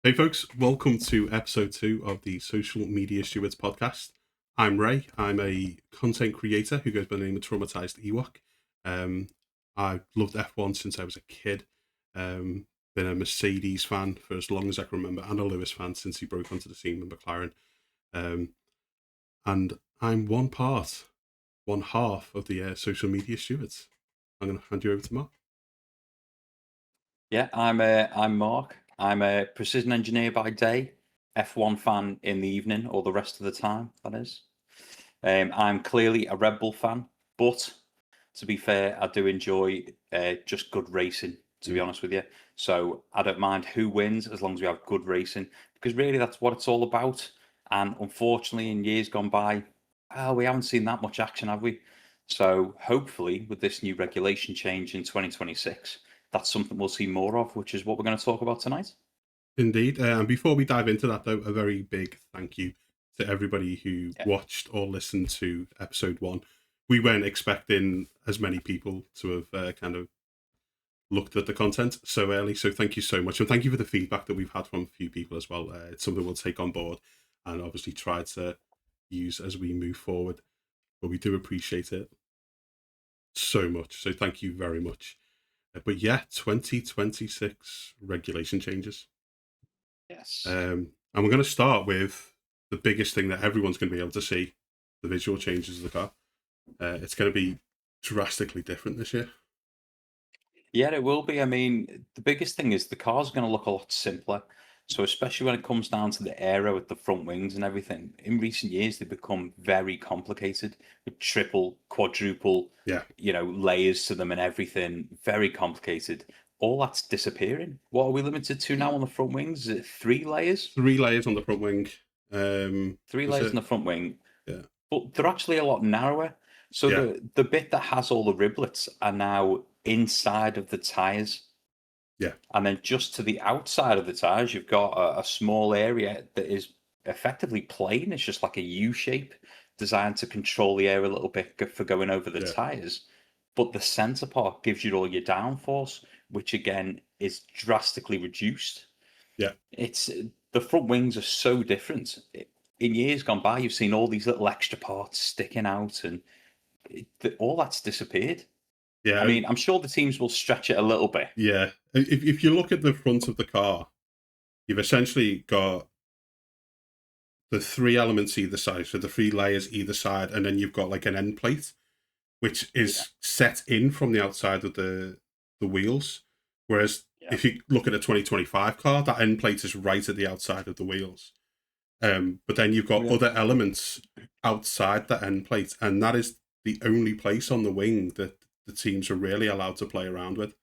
Hey folks, welcome to episode 2 of the Social Media Stewards podcast. I'm Ray. I'm a content creator who goes by the name of Traumatized Ewok. I've loved F1 since I was a kid. Been a Mercedes fan for as long as I can remember, and a Lewis fan since he broke onto the scene with McLaren. And I'm one half of the Social Media Stewards. I'm going to hand you over to Mark. Yeah, I'm Mark. I'm a precision engineer by day, F1 fan in the evening or the rest of the time, that is. I'm clearly a Red Bull fan, but to be fair, I do enjoy just good racing, to be honest with you. So I don't mind who wins as long as we have good racing, because really that's what it's all about. And unfortunately, in years gone by, we haven't seen that much action, have we? So hopefully, with this new regulation change in 2026, that's something we'll see more of, which is what we're going to talk about tonight. Indeed. And before we dive into that, though, a very big thank you to everybody who watched or listened to episode 1. We weren't expecting as many people to have kind of looked at the content so early. So thank you so much. And thank you for the feedback that we've had from a few people as well. It's something we'll take on board and obviously try to use as we move forward. But we do appreciate it so much. So thank you very much. But yeah, 2026 regulation changes. Yes. And we're going to start with the biggest thing that everyone's going to be able to see, the visual changes of the car. It's going to be drastically different this year. Yeah, it will be. I mean, the biggest thing is the car's going to look a lot simpler. So, especially when it comes down to the aero with the front wings and everything, in recent years they've become very complicated with triple, quadruple, layers to them and everything. Very complicated. All that's disappearing. What are we limited to now on the front wings? Is it 3 layers? 3 layers on the front wing. 3 layers on the front wing. Yeah. But they're actually a lot narrower. So the bit that has all the riblets are now inside of the tires. Yeah. And then just to the outside of the tires, you've got a small area that is effectively plain. It's just like a U shape designed to control the air a little bit for going over the tires. But the center part gives you all your downforce, which again is drastically reduced. Yeah. It's the front wings are so different. In years gone by, you've seen all these little extra parts sticking out, and all that's disappeared. Yeah. I mean, I'm sure the teams will stretch it a little bit. Yeah. If you look at the front of the car, you've essentially got the 3 elements either side, so the 3 layers either side, and then you've got like an end plate, which is set in from the outside of the wheels. Whereas if you look at a 2025 car, that end plate is right at the outside of the wheels. But then you've got other elements outside that end plate, and that is the only place on the wing that the teams are really allowed to play around with.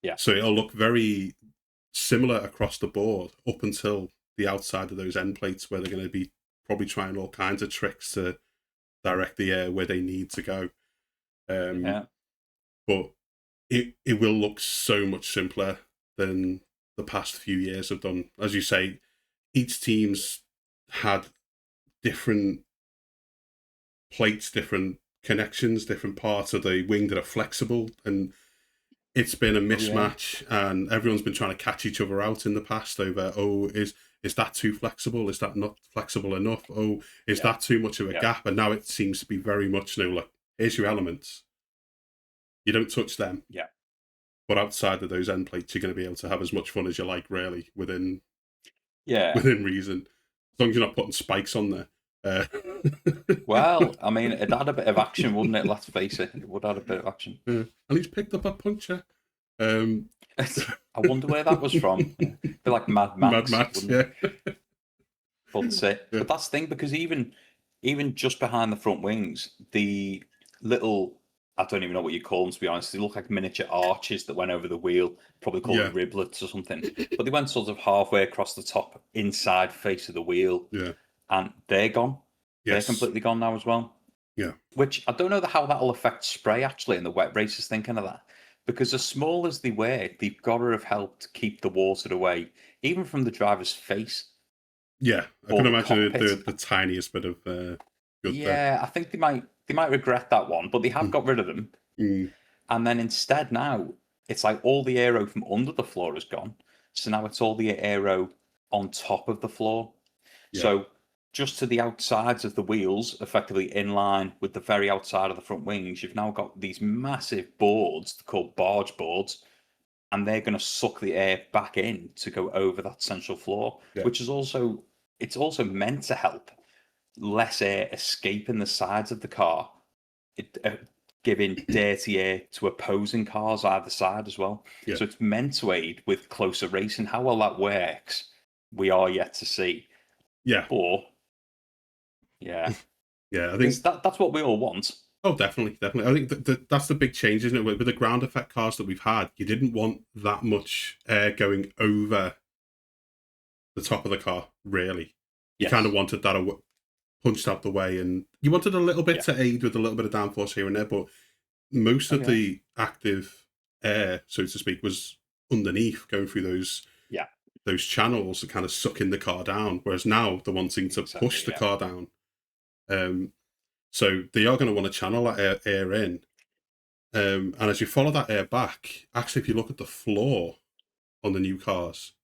Yeah. So it'll look very similar across the board up until the outside of those end plates, where they're going to be probably trying all kinds of tricks to direct the air where they need to go. But it will look so much simpler than the past few years have done. As you say, each team's had different plates, different connections, different parts of the wing that are flexible, and it's been a mismatch, and everyone's been trying to catch each other out in the past over, is that too flexible? Is that not flexible enough? Is that too much of a gap? And now it seems to be very much, like, here's your elements. You don't touch them. Yeah. But outside of those end plates, you're going to be able to have as much fun as you like, really, within reason. As long as you're not putting spikes on there. Well, I mean, it'd add a bit of action, wouldn't it? Let's face it, it would add a bit of action. And he's picked up a puncher. I wonder where that was from. They're like Mad Max. Mad Max, yeah. But that's the thing, because even just behind the front wings, the little, I don't even know what you call them, to be honest. They look like miniature arches that went over the wheel, probably called riblets or something. But they went sort of halfway across the top inside face of the wheel. Yeah. And they're gone. Yes. They're completely gone now as well. Yeah. Which I don't know how that'll affect spray, actually, in the wet races, thinking of that. Because as small as they were, they've got to have helped keep the water away, even from the driver's face. Yeah, I can imagine the tiniest bit of good there. I think they might regret that one, but they have got rid of them. And then instead now, it's like all the aero from under the floor is gone. So now it's all the aero on top of the floor. Yeah. So just to the outsides of the wheels, effectively in line with the very outside of the front wings, you've now got these massive boards called barge boards, and they're going to suck the air back in to go over that central floor, Yeah. which is also it's also meant to help less air escaping the sides of the car, giving dirty air to opposing cars either side as well. Yeah. So it's meant to aid with closer racing. How well that works, we are yet to see. Yeah. Or yeah, Yeah, I think because that's what we all want. Oh, definitely. I think that's the big change, isn't it? With the ground effect cars that we've had, you didn't want that much air going over the top of the car, really. You Yes. kind of wanted that punched out the way, and you wanted a little bit Yeah. to aid with a little bit of downforce here and there, but most of Okay. the active air, so to speak, was underneath, going through those channels and kind of sucking the car down, whereas now they're wanting to push the car down. So they are going to want to channel that air in. And as you follow that air back, actually, if you look at the floor on the new cars,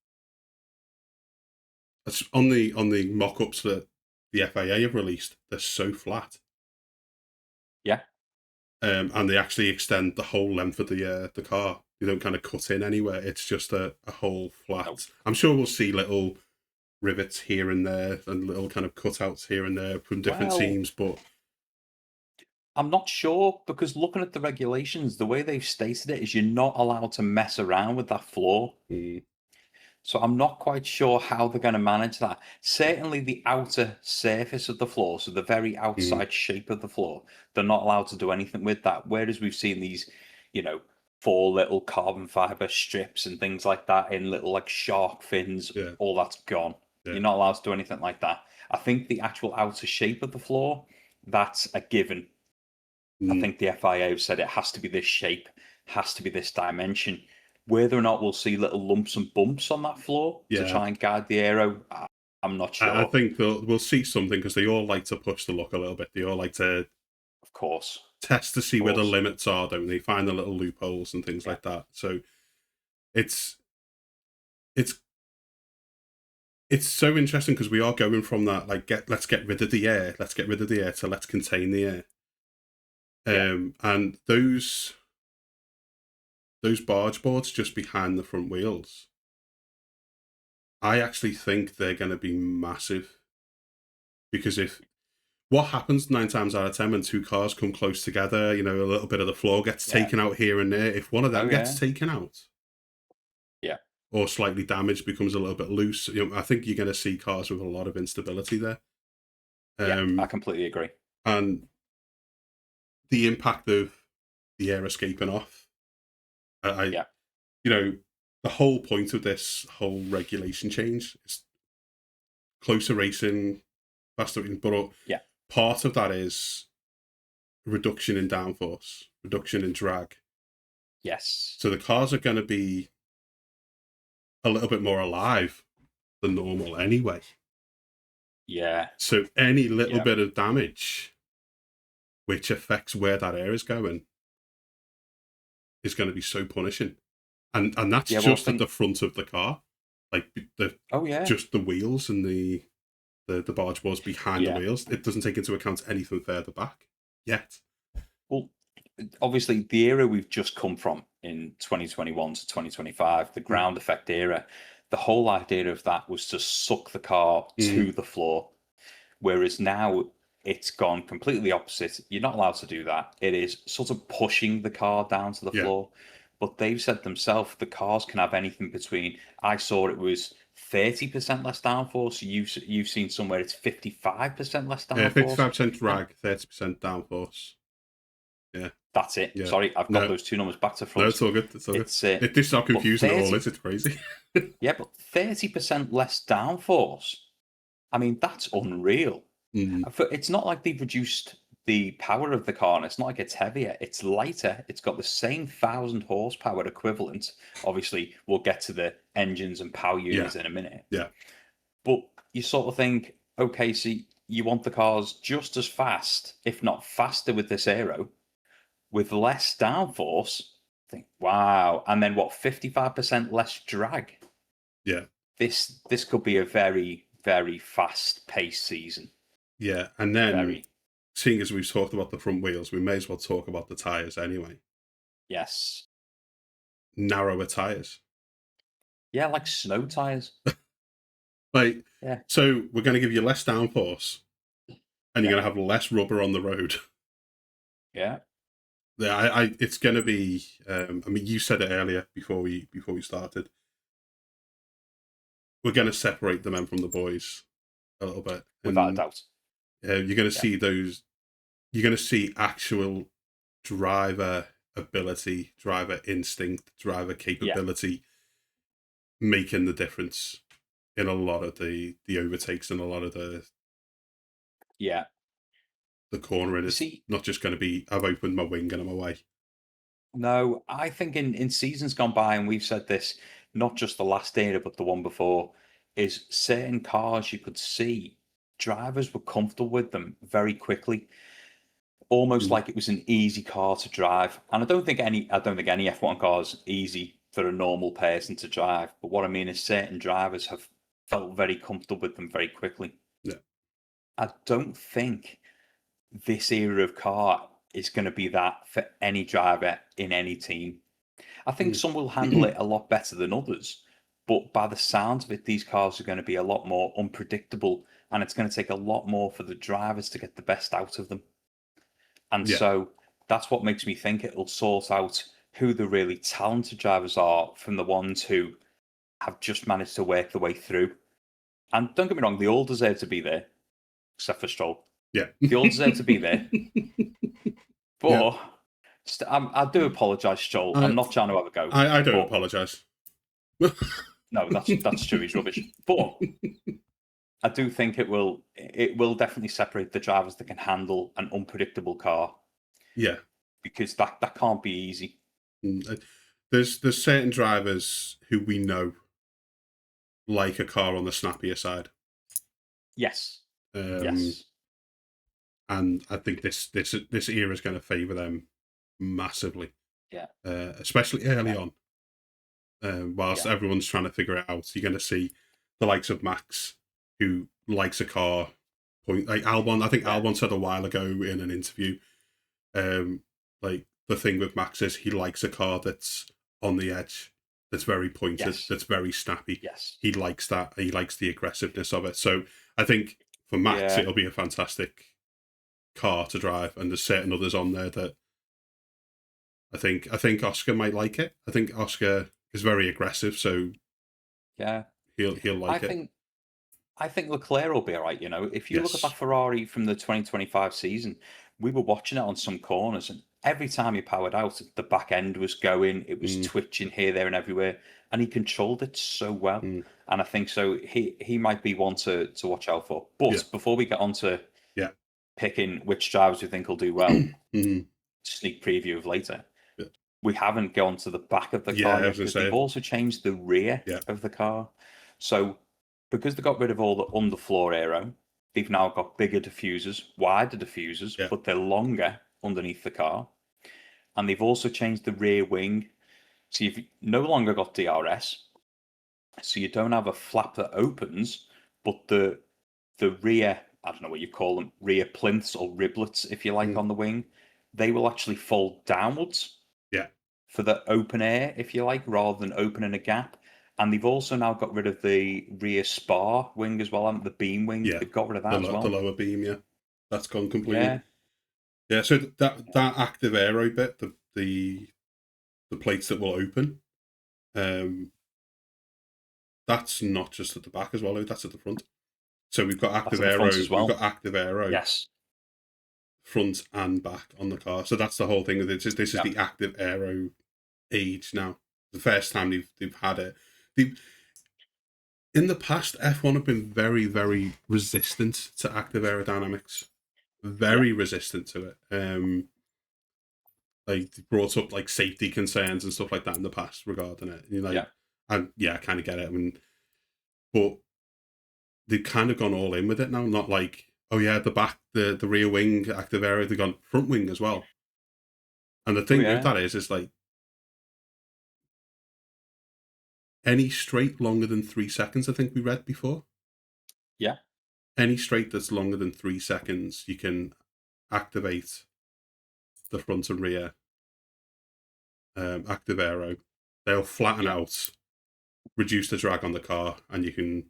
that's on the mock-ups that the FIA have released, they're so flat. Yeah. And they actually extend the whole length of the car. You don't kind of cut in anywhere. It's just a whole flat. Nope. I'm sure we'll see little rivets here and there and little kind of cutouts here and there from different teams, but I'm not sure, because looking at the regulations, the way they've stated it is you're not allowed to mess around with that floor. So I'm not quite sure how they're going to manage that. Certainly the outer surface of the floor, so the very outside shape of the floor, they're not allowed to do anything with that. Whereas we've seen these, 4 little carbon fiber strips and things like that in little like shark fins, all that's gone. Yeah. You're not allowed to do anything like that. I think the actual outer shape of the floor, that's a given. I think the FIA have said it has to be this shape, has to be this dimension. Whether or not we'll see little lumps and bumps on that floor to try and guide the aero, I'm not sure. I think we'll see something, because they all like to push the luck a little bit. They all like to, of course, test to see where the limits are, don't they? Find the little loopholes and things like that. So it's so interesting, because we are going from that, like, let's get rid of the air, to let's contain the air. And those barge boards just behind the front wheels, I actually think they're going to be massive, because what happens 9 times out of 10 when 2 cars come close together, a little bit of the floor gets taken out here and there. If one of them gets taken out, or slightly damaged, becomes a little bit loose, I think you're going to see cars with a lot of instability there. I completely agree. And the impact of the air escaping off, the whole point of this whole regulation change is closer racing, faster racing, but part of that is reduction in downforce, reduction in drag. Yes. So the cars are going to be a little bit more alive than normal anyway. Yeah. So any little bit of damage which affects where that air is going is going to be so punishing. And that's just at the front of the car. Like just the wheels and the barge boards behind the wheels. It doesn't take into account anything further back yet. Well, obviously the era we've just come from in 2021 to 2025, the ground effect era, the whole idea of that was to suck the car to the floor. Whereas now it's gone completely opposite. You're not allowed to do that. It is sort of pushing the car down to the floor. But they've said themselves the cars can have anything between, I saw it was 30% less downforce. You've seen somewhere it's 55% less downforce. Yeah, 55% drag, 30% downforce. Yeah. That's it. Yeah. Sorry, I've got those 2 numbers back to front. No, it's all good. It is not confusing at all, it's crazy. Yeah, but 30% less downforce. I mean, that's unreal. It's not like they've reduced the power of the car, and it's not like it's heavier. It's lighter. It's got the same 1,000 horsepower equivalent. Obviously, we'll get to the engines and power units in a minute. Yeah. But you sort of think, okay, so you want the cars just as fast, if not faster, with this aero, with less downforce. Think, wow. And then what, 55% less drag? Yeah. This could be a very, very fast paced season. Yeah. And then, Very. seeing as we've talked about the front wheels, we may as well talk about the tyres anyway. Yes. Narrower tyres. Yeah, like snow tires. Like, Yeah. so we're going to give you less downforce and you're Yeah. going to have less rubber on the road. Yeah. Yeah, it's going to be. I mean, you said it earlier before we started. We're going to separate the men from the boys a little bit, Without a and doubt. you're going to Yeah. see those. You're going to see actual driver ability, driver instinct, driver capability making the difference in a lot of the overtakes and a lot of the Yeah. cornering. You It's see, not just going to be I've opened my wing and I'm away. no, I think in seasons gone by, and we've said this, not just the last era, but the one before, is certain cars you could see drivers were comfortable with them very quickly, almost Mm. like it was an easy car to drive. And I don't think any F1 car is easy for a normal person to drive. But what I mean is certain drivers have felt very comfortable with them very quickly. Yeah. I don't think this era of car is going to be that for any driver in any team. I think some will handle it a lot better than others, but by the sounds of it, these cars are going to be a lot more unpredictable, and it's going to take a lot more for the drivers to get the best out of them. And Yeah. so that's what makes me think it'll sort out who the really talented drivers are from the ones who have just managed to work their way through. And don't get me wrong, they all deserve to be there, except for Stroll. Yeah. They all deserve to be there. But Yeah. I do apologise, Stroll. I'm not trying to have a go. I don't apologise. No, that's true. He's rubbish. But I do think it will definitely separate the drivers that can handle an unpredictable car. Yeah, because that can't be easy. There's certain drivers who we know like a car on the snappier side. Yes. Yes. And I think this era is going to favour them massively. Yeah. Especially early on. Whilst everyone's trying to figure it out, you're going to see the likes of Max, who likes a car. Like Albon, I think Albon said a while ago in an interview, like the thing with Max is he likes a car that's on the edge, that's very pointed, that's very snappy. Yes. He likes that. He likes the aggressiveness of it. So I think for Max, it'll be a fantastic car to drive, and there's certain others on there that I think Oscar might like it. I think Oscar is very aggressive, so he'll like it. I think Leclerc will be all right. You know, if you look at that Ferrari from the 2025 season, we were watching it on some corners, and every time he powered out, the back end was going. It was twitching here, there, and everywhere, and he controlled it so well. And I think so. He might be one to watch out for. But before we get on to picking which drivers we think will do well, sneak preview of later. We haven't gone to the back of the car yet because they've also changed the rear of the car. So because they got rid of all the underfloor aero, they've now got bigger diffusers, wider diffusers, but they're longer underneath the car. And they've also changed the rear wing. So you've no longer got DRS. So you don't have a flap that opens, but the rear, I don't know what you call them, rear plinths or riblets, if you like, on the wing, they will actually fold downwards. Yeah. For the open air, if you like, rather than opening a gap. And they've also now got rid of the rear spar wing as well, the beam wing. They've got rid of that as well. The lower beam, that's gone completely. Yeah. So that active aero bit, the plates that will open, that's not just at the back as well. That's at the front. So we've got active aero. We've got active aero. Yes. Front and back on the car. So that's the whole thing. This is the active aero age now. The first time they've had it. In the past, F1 have been very, very resistant to active aerodynamics. Very resistant to it. Like they brought up like safety concerns and stuff like that in the past regarding it. You know, and I kind of get it. I mean, but they've kind of gone all in with it now. Not like, oh yeah, the back, the rear wing, active aero. They've gone front wing as well. And the thing with that is like any straight longer than 3 seconds, I think we read before. Yeah. Any straight that's longer than 3 seconds, you can activate the front and rear active aero. They'll flatten out, reduce the drag on the car, and you can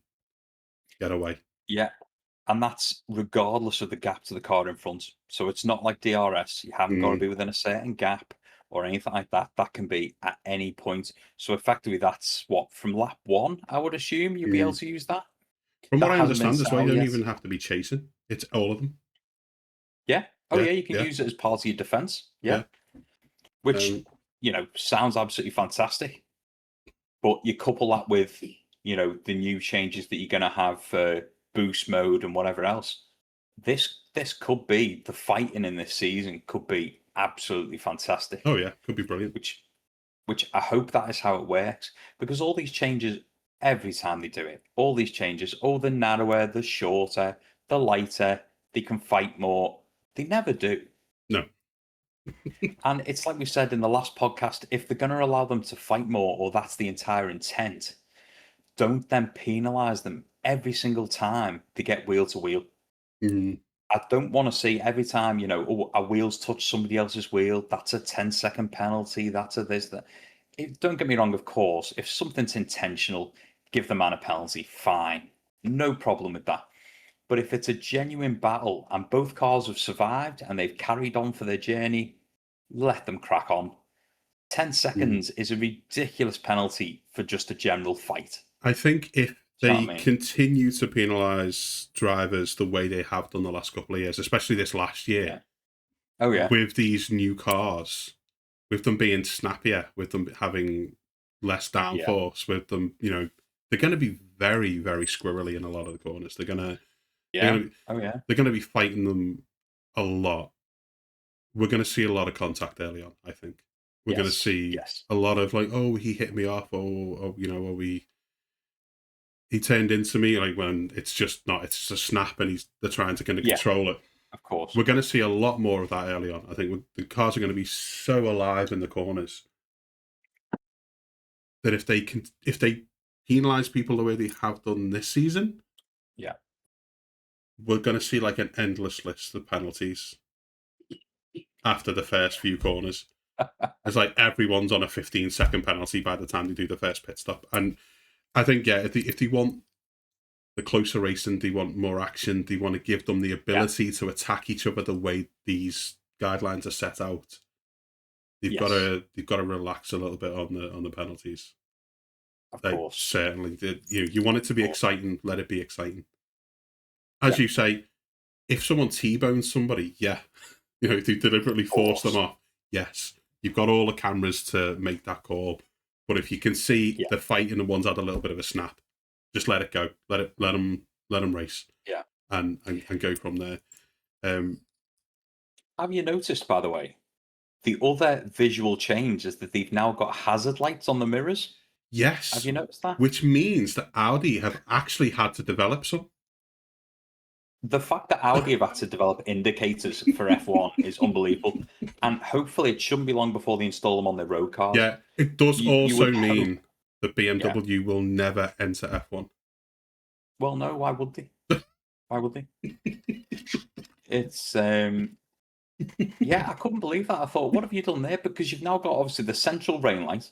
get away. Yeah. And that's regardless of the gap to the car in front. So it's not like DRS. You haven't got to be within a certain gap or anything like that. That can be at any point. So effectively, that's what, from lap 1, I would assume you'll be able to use that. From That what I hasn't been understand as well, set you out don't yet. even have to be chasing. It's all of them. Yeah. Oh, Yeah, yeah, you can yeah. use it as part of your defense. Yeah. Which, sounds absolutely fantastic. But you couple that with, the new changes that you're going to have for boost mode and whatever else. This could be, the fighting in this season could be absolutely fantastic. Oh yeah, could be brilliant. Which I hope that is how it works, because all these changes, every time they do it, all these changes, the narrower, the shorter, the lighter, they can fight more. They never do. No. And it's like we said in the last podcast, if they're going to allow them to fight more, or that's the entire intent, don't then penalise them every single time they get wheel to wheel. I don't want to see every time, a wheel's touch somebody else's wheel, that's a 10-second penalty, that's a this, that. Don't get me wrong, of course, if something's intentional, give the man a penalty, fine. No problem with that. But if it's a genuine battle and both cars have survived and they've carried on for their journey, let them crack on. 10 seconds is a ridiculous penalty for just a general fight. I think if they continue to penalise drivers the way they have done the last couple of years, especially this last year, with these new cars, with them being snappier, with them having less downforce, with them, they're going to be very, very squirrely in a lot of the corners. They're going to, they're going to be fighting them a lot. We're going to see a lot of contact early on, I think. We're going to see a lot of like, oh, he hit me off, he turned into me, like when it's just a snap and they're trying to kind of control it. Of course. We're going to see a lot more of that early on. I think the cars are going to be so alive in the corners that if they penalise people the way they have done this season, we're going to see like an endless list of penalties after the first few corners. It's like everyone's on a 15-second penalty by the time they do the first pit stop. And I think, if they want the closer racing, they want more action, they want to give them the ability to attack each other the way these guidelines are set out. They've got to relax a little bit on the penalties. Of course. Certainly. You want it to be exciting, let it be exciting. As you say, if someone T-bones somebody, if they deliberately force them off, yes. You've got all the cameras to make that call. But if you can see the fighting and one's had a little bit of a snap, just let it go. Let them race. Yeah. And go from there. Have you noticed, by the way, the other visual change is that they've now got hazard lights on the mirrors? Yes. Have you noticed that? Which means that Audi have actually had to develop some. The fact that Audi have had to develop indicators for F1 is unbelievable. And hopefully it shouldn't be long before they install them on their road cars. Yeah, it does also mean that BMW will never enter F1. Well, no, why would they? Why would they? It's, I couldn't believe that. I thought, what have you done there? Because you've now got, obviously, the central rain light.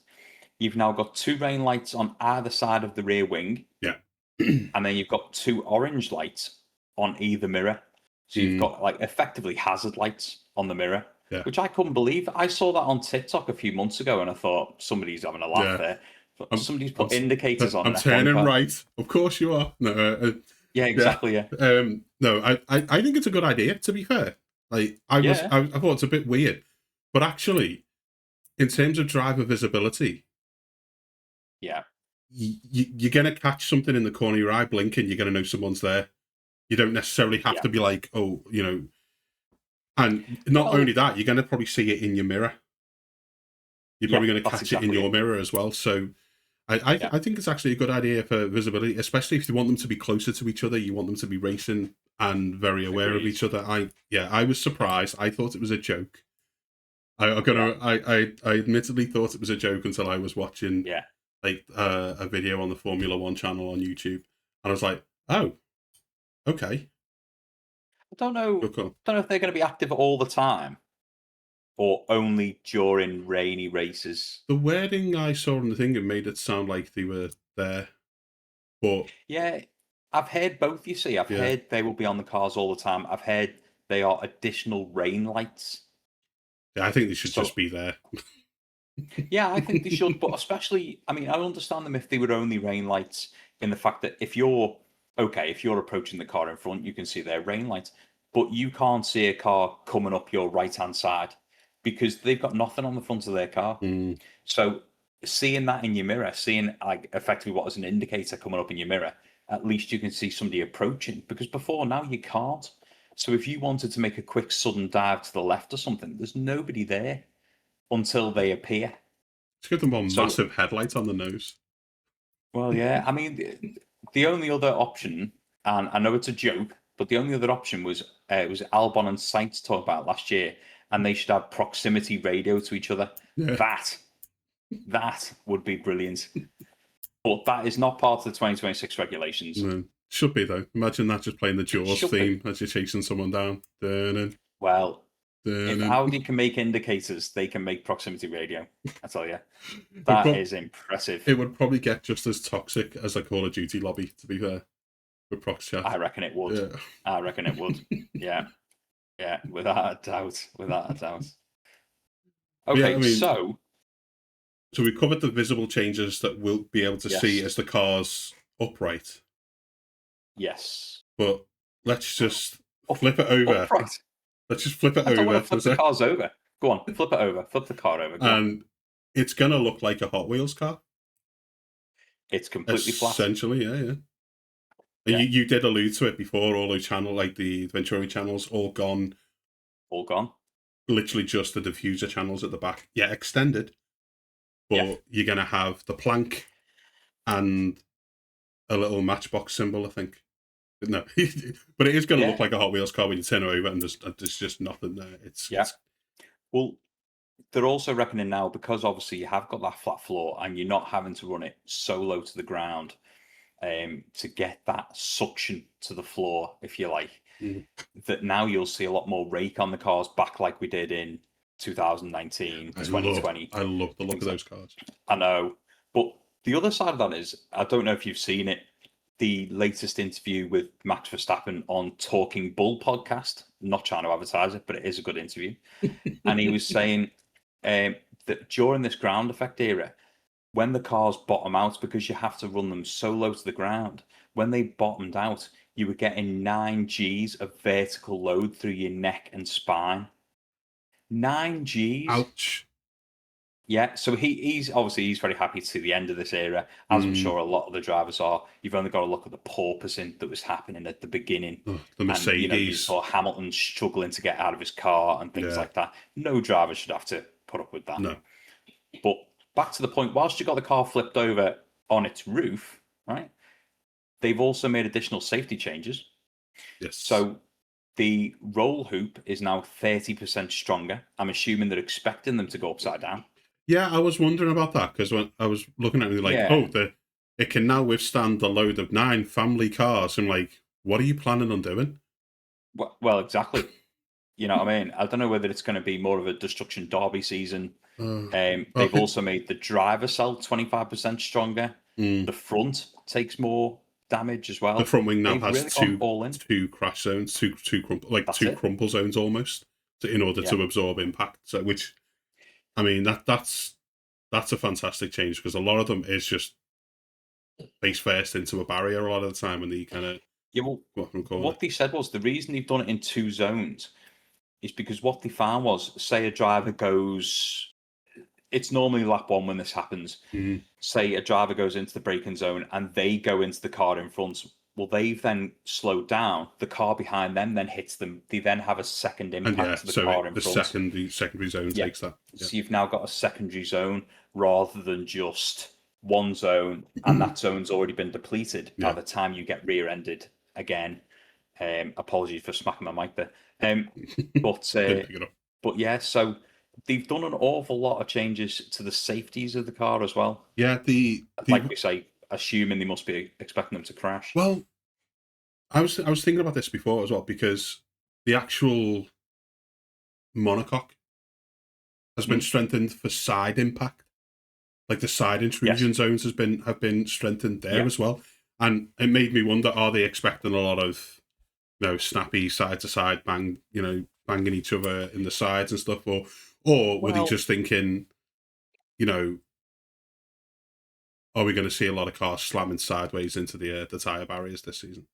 You've now got 2 rain lights on either side of the rear wing. Yeah. And then you've got 2 orange lights on either mirror. So you've got like effectively hazard lights on the mirror, which I couldn't believe. I saw that on TikTok a few months ago and I thought somebody's having a laugh there. Somebody's put indicators on. I'm turning right. Of course you are. No, exactly. No, I think it's a good idea, to be fair. Like I thought it's a bit weird. But actually, in terms of driver visibility, you're gonna catch something in the corner of your eye, blinking, you're gonna know someone's there. You don't necessarily have to be like, and not only that, you're going to probably see it in your mirror. You're probably going to catch it in your mirror as well. So I think it's actually a good idea for visibility, especially if you want them to be closer to each other. You want them to be racing and very aware of each other. I was surprised. I thought it was a joke. I admittedly thought it was a joke until I was watching like a video on the Formula One channel on YouTube, and I was like, oh, okay, I don't know. cool. Don't know if they're going to be active all the time or only during rainy races. The wording I saw in the thing, it made it sound like they were there, but Yeah, I've heard both. You see, I've yeah, heard they will be on the cars all the time. I've heard they are additional rain lights. yeah, I think they should So just be there. yeah, I think they should, but especially, I mean, I understand them if they were only rain lights in the fact that if you're approaching the car in front, you can see their rain lights, but you can't see a car coming up your right hand side because they've got nothing on the front of their car. Mm, So seeing that in your mirror, seeing like effectively what is an indicator coming up in your mirror, at least you can see somebody approaching because before now you can't. So if you wanted to make a quick sudden dive to the left or something, there's nobody there until they appear. let's give them one So, massive headlight on the nose. well, yeah, I mean, the only other option, and I know it's a joke, but the only other option was Albon and Sainz talked about last year, and they should have proximity radio to each other. Yeah. That would be brilliant. But that is not part of the 2026 regulations. No, should be though. Imagine that just playing the Jaws Should theme as you're chasing someone down. Dun, Well, dun, if dun. Audi can make indicators, they can make proximity radio. I tell you, that is impressive. It would probably get just as toxic as a Call of Duty lobby, to be fair, with Prox Chat. I reckon it would. Yeah. I reckon it would. Yeah. Yeah, without a doubt. Without a doubt. Okay, Yeah, I mean, so we covered the visible changes that we'll be able to see Yes. as the car's upright, yes. but let's just flip it over. Upright. Let's just flip it I don't over. want to flip the cars over. Go on, flip it over. Flip the car over. Go on. And it's going to look like a Hot Wheels car. It's completely flat. Essentially, yeah. And Yeah. you did allude to it before, all those channel, like the Venturi channels, all gone. All gone. Literally just the diffuser channels at the back. Yeah, extended. But Yeah. you're going to have the plank and a little matchbox symbol, I think. No, but it is going to look like a Hot Wheels car when you turn it over and there's just nothing there. It's Well, they're also reckoning now because obviously you have got that flat floor and you're not having to run it so low to the ground to get that suction to the floor, if you like. Mm. That now you'll see a lot more rake on the cars back like we did in 2019, 2020. I love the look of those cars. I know. But the other side of that is, I don't know if you've seen it, the latest interview with Max Verstappen on Talking Bull podcast. I'm not trying to advertise it, but it is a good interview. And he was saying that during this ground effect era, when the cars bottom out, because you have to run them so low to the ground, when they bottomed out, you were getting 9 Gs of vertical load through your neck and spine. 9 Gs. Ouch. Yeah, so he's very happy to see the end of this era, as I'm sure a lot of the drivers are. You've only got to look at the porpoising that was happening at the beginning. The Mercedes. And, you saw Hamilton struggling to get out of his car and things like that. No driver should have to put up with that. No. But back to the point, whilst you got the car flipped over on its roof, right, they've also made additional safety changes. Yes. So the roll hoop is now 30% stronger. I'm assuming they're expecting them to go upside down. Yeah, I was wondering about that because when I was looking at it, like, it can now withstand the load of 9 family cars. I'm like, what are you planning on doing? Well, exactly. You know what I mean? I don't know whether it's going to be more of a Destruction Derby season. They've also made the driver cell 25% stronger. The front takes more damage as well. The front wing now has really two crash zones, two crumple zones almost, in order to absorb impact. So, which, I mean, that's a fantastic change because a lot of them is just face first into a barrier a lot of the time, and they kind of what they said was the reason they've done it in 2 zones is because what they found was, say a driver goes. It's normally lap 1 when this happens. Mm-hmm. Say a driver goes into the braking zone and they go into the car in front. Well, they've then slowed down. The car behind them then hits them. They then have a second impact to the car in front. The secondary zone takes that. Yeah. So you've now got a secondary zone rather than just one zone, and that zone's already been depleted by the time you get rear-ended again. Apologies for smacking my mic there. But yeah, so they've done an awful lot of changes to the safeties of the car as well. Yeah, Like we say, assuming they must be expecting them to crash. well, I was thinking about this before as well, because the actual monocoque has been strengthened for side impact. Like the side intrusion zones have been strengthened there as well. And it made me wonder, are they expecting a lot of, snappy side to side banging each other in the sides and stuff, or were they just thinking, are we going to see a lot of cars slamming sideways into the tire barriers this season?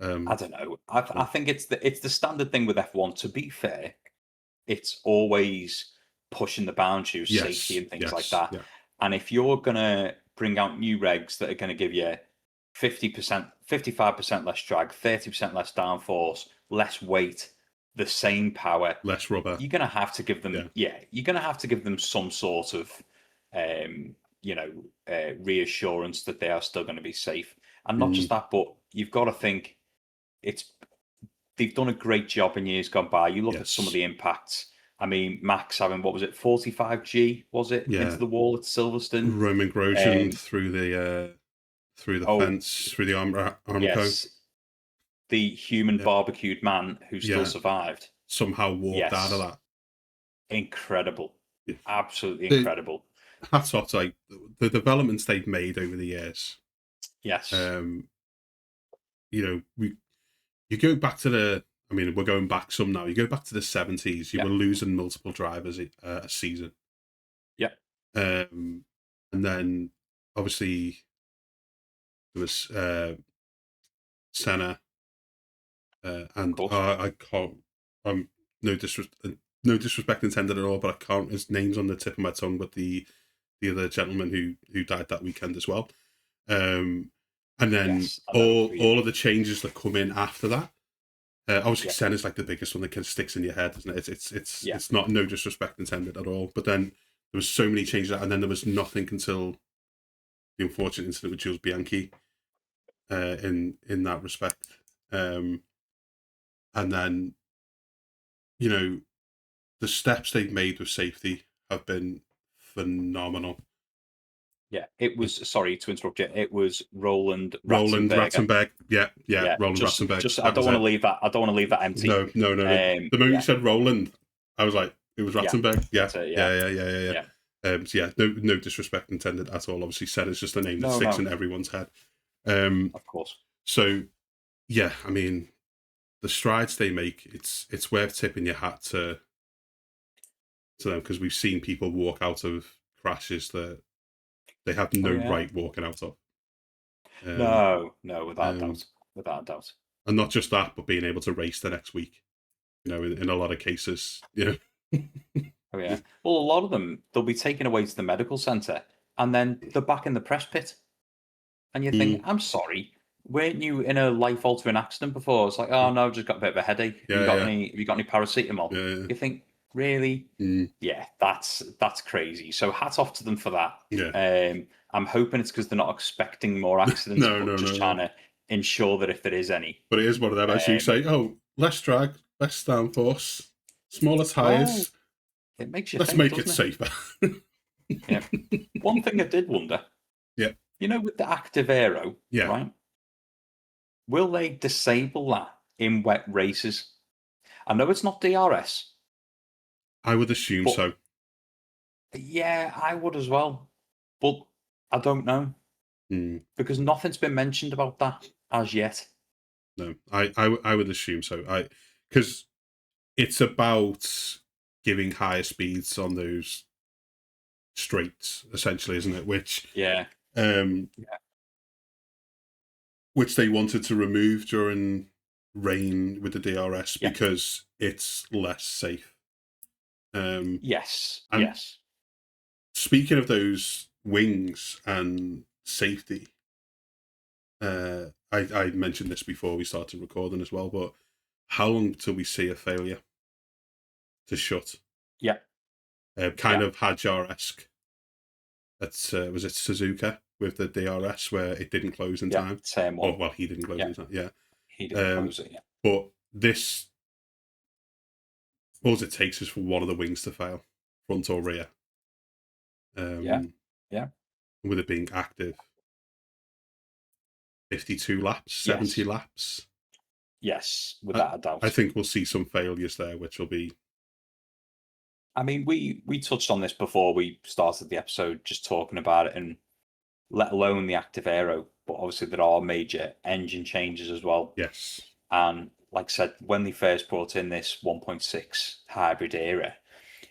I don't know. I think it's the standard thing with F1. To be fair, it's always pushing the boundaries, safety and things like that. Yeah. And if you're gonna bring out new regs that are gonna give you 50%, 55% less drag, 30% less downforce, less weight, the same power, less rubber, you're gonna have to give them you're gonna have to give them some sort of reassurance that they are still going to be safe. And not just that, but you've got to think they've done a great job in years gone by. You look at some of the impacts. I mean, Max having, what was it, 45G, was it, into the wall at Silverstone? Roman Grosjean through the fence, through the arm cone. The human barbecued man who still survived. Somehow walked out of that. Incredible. Yeah. Absolutely incredible. Hats off to, like, the developments they've made over the years. Yes. You go back to we're going back some now. You go back to the 70s, you were losing multiple drivers a season. Yeah. And then obviously there was Senna, and I can't. No disrespect intended at all, but I can't. His name's on the tip of my tongue. But the other gentleman who died that weekend as well. And then all of the changes that come in after that. Obviously, Senna's like the biggest one that kind of sticks in your head, isn't it? It's not, no disrespect intended at all. But then there was so many changes, and then there was nothing until the unfortunate incident with Jules Bianchi. In that respect, and then the steps they've made with safety have been phenomenal. Yeah, it was. Sorry to interrupt you. It was Roland Ratzenberger. Roland Ratzenberger. Yeah. Roland Ratzenberger. Just I don't want to leave that. I don't want to leave that empty. No. The moment you said Roland, I was like, it was Ratzenberger. Yeah. No disrespect intended at all. Obviously, Senna's just a name that sticks in everyone's head. Of course. So, yeah, I mean, the strides they make, it's worth tipping your hat to them, because we've seen people walk out of crashes that they have no right walking out of. No, without a doubt. And not just that, but being able to race the next week. In a lot of cases, Oh yeah. Well, a lot of them, they'll be taken away to the medical centre, and then they're back in the press pit. And you think, I'm sorry, weren't you in a life-altering accident before? It's like, oh no, I've just got a bit of a headache. Have you got any paracetamol? Yeah. You think, really? Yeah, that's crazy. So hat off to them for that. Yeah. I'm hoping it's because they're not expecting more accidents, but just trying to ensure that if there is any. But it is one of them, as you say, less drag, less downforce, smaller tyres. It makes you Let's make it safer. Yeah. One thing I did wonder. Yeah. With the Active Aero, right? Will they disable that in wet races? I know it's not DRS. I would assume so. Yeah, I would as well. But I don't know. Because nothing's been mentioned about that as yet. No, I would assume so. Because it's about giving higher speeds on those straights, essentially, isn't it? Which which they wanted to remove during rain with the DRS because it's less safe. Yes. Speaking of those wings and safety, I mentioned this before we started recording as well, but how long till we see a failure to shut? Yeah. Kind of Hadjar-esque. Was it Suzuka with the DRS where it didn't close in time? Same one. Well, he didn't close in time. Yeah. He didn't close it. Yeah. But this all it takes is for one of the wings to fail, front or rear. Yeah. With it being active, 52 laps, 70 Yes. laps. Yes, without a doubt. I think we'll see some failures there, which will be. I mean, we touched on this before we started the episode, just talking about it, and let alone the active aero. But obviously, there are major engine changes as well. Yes. And like I said, when they first brought in this 1.6 hybrid era,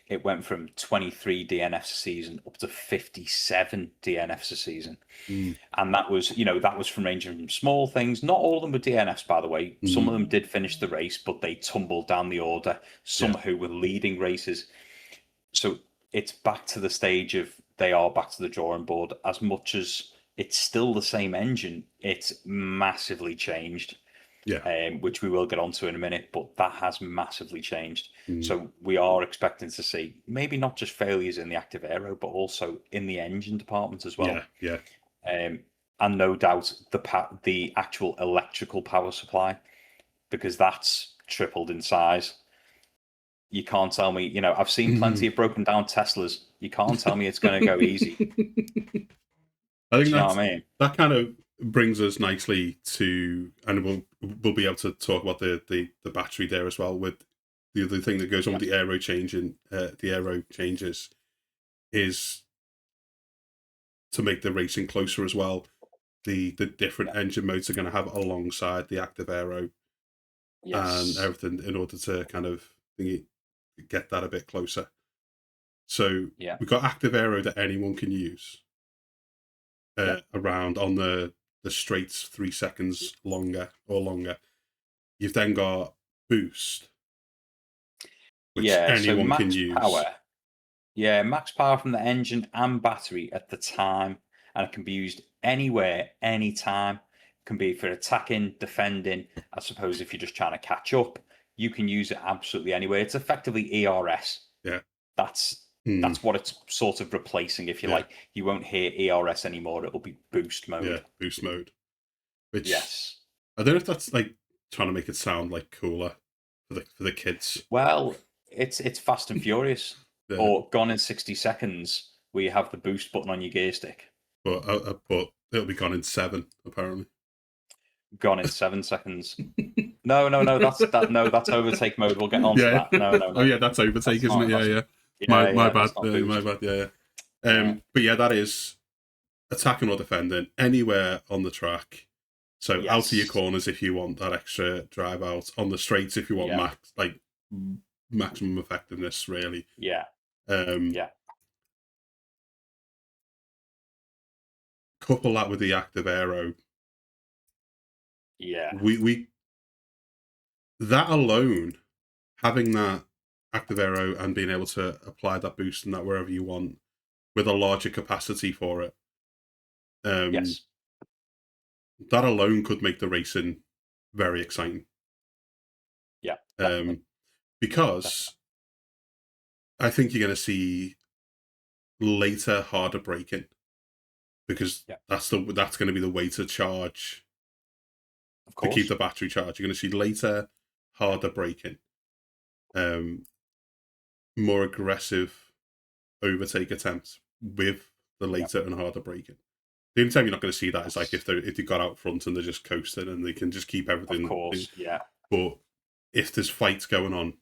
it went from 23 DNFs a season up to 57 DNFs a season. And that was, that was from ranging from small things. Not all of them were DNFs, by the way. Some of them did finish the race, but they tumbled down the order. Some who were leading races. So it's back to the stage of they are back to the drawing board. As much as it's still the same engine, it's massively changed. Which we will get onto in a minute, but that has massively changed. So we are expecting to see maybe not just failures in the active aero, but also in the engine department as well. And no doubt the actual electrical power supply, because that's tripled in size. You can't tell me, I've seen plenty of broken down Teslas. You can't tell me it's going to go easy. I think know what I mean? That kind of brings us nicely to, and we'll be able to talk about the battery there as well. With the other thing that goes on with the aero changes is to make the racing closer as well. The different engine modes are going to have alongside the active aero and everything in order to kind of get that a bit closer. So we've got active aero that anyone can use around on the straights 3 seconds longer. You've then got boost, which anyone can use. Power. Yeah, max power from the engine and battery at the time, and it can be used anywhere, anytime. It can be for attacking, defending. I suppose if you're just trying to catch up, you can use it absolutely anywhere. It's effectively ERS. Yeah. That's what it's sort of replacing, if you like. You won't hear ERS anymore. It'll be boost mode. Yeah, boost mode. Which, I don't know if that's like trying to make it sound like cooler for the kids. Well, it's Fast and Furious. Or Gone in 60 Seconds, where you have the boost button on your gear stick. But it'll be gone in 7, apparently. Gone in 7 seconds. No, that's overtake mode. We'll get on to that. No. Oh yeah, that's overtake, isn't it? Yeah. My bad. My bad. Yeah. But yeah, that is attacking or defending anywhere on the track. So out of your corners if you want that extra drive out, on the straights if you want maximum effectiveness, really. Couple that with the active aero. We that alone, having that active aero and being able to apply that boost and that wherever you want with a larger capacity for it. That alone could make the racing very exciting. Because I think you're going to see later, harder braking, because that's going to be the way to charge. Of course. To keep the battery charged, you're going to see later, harder braking, more aggressive overtake attempts with the later and harder braking. The only time you're not going to see that is like if they got out front and they're just coasting and they can just keep everything. Of course, But if there's fights going on,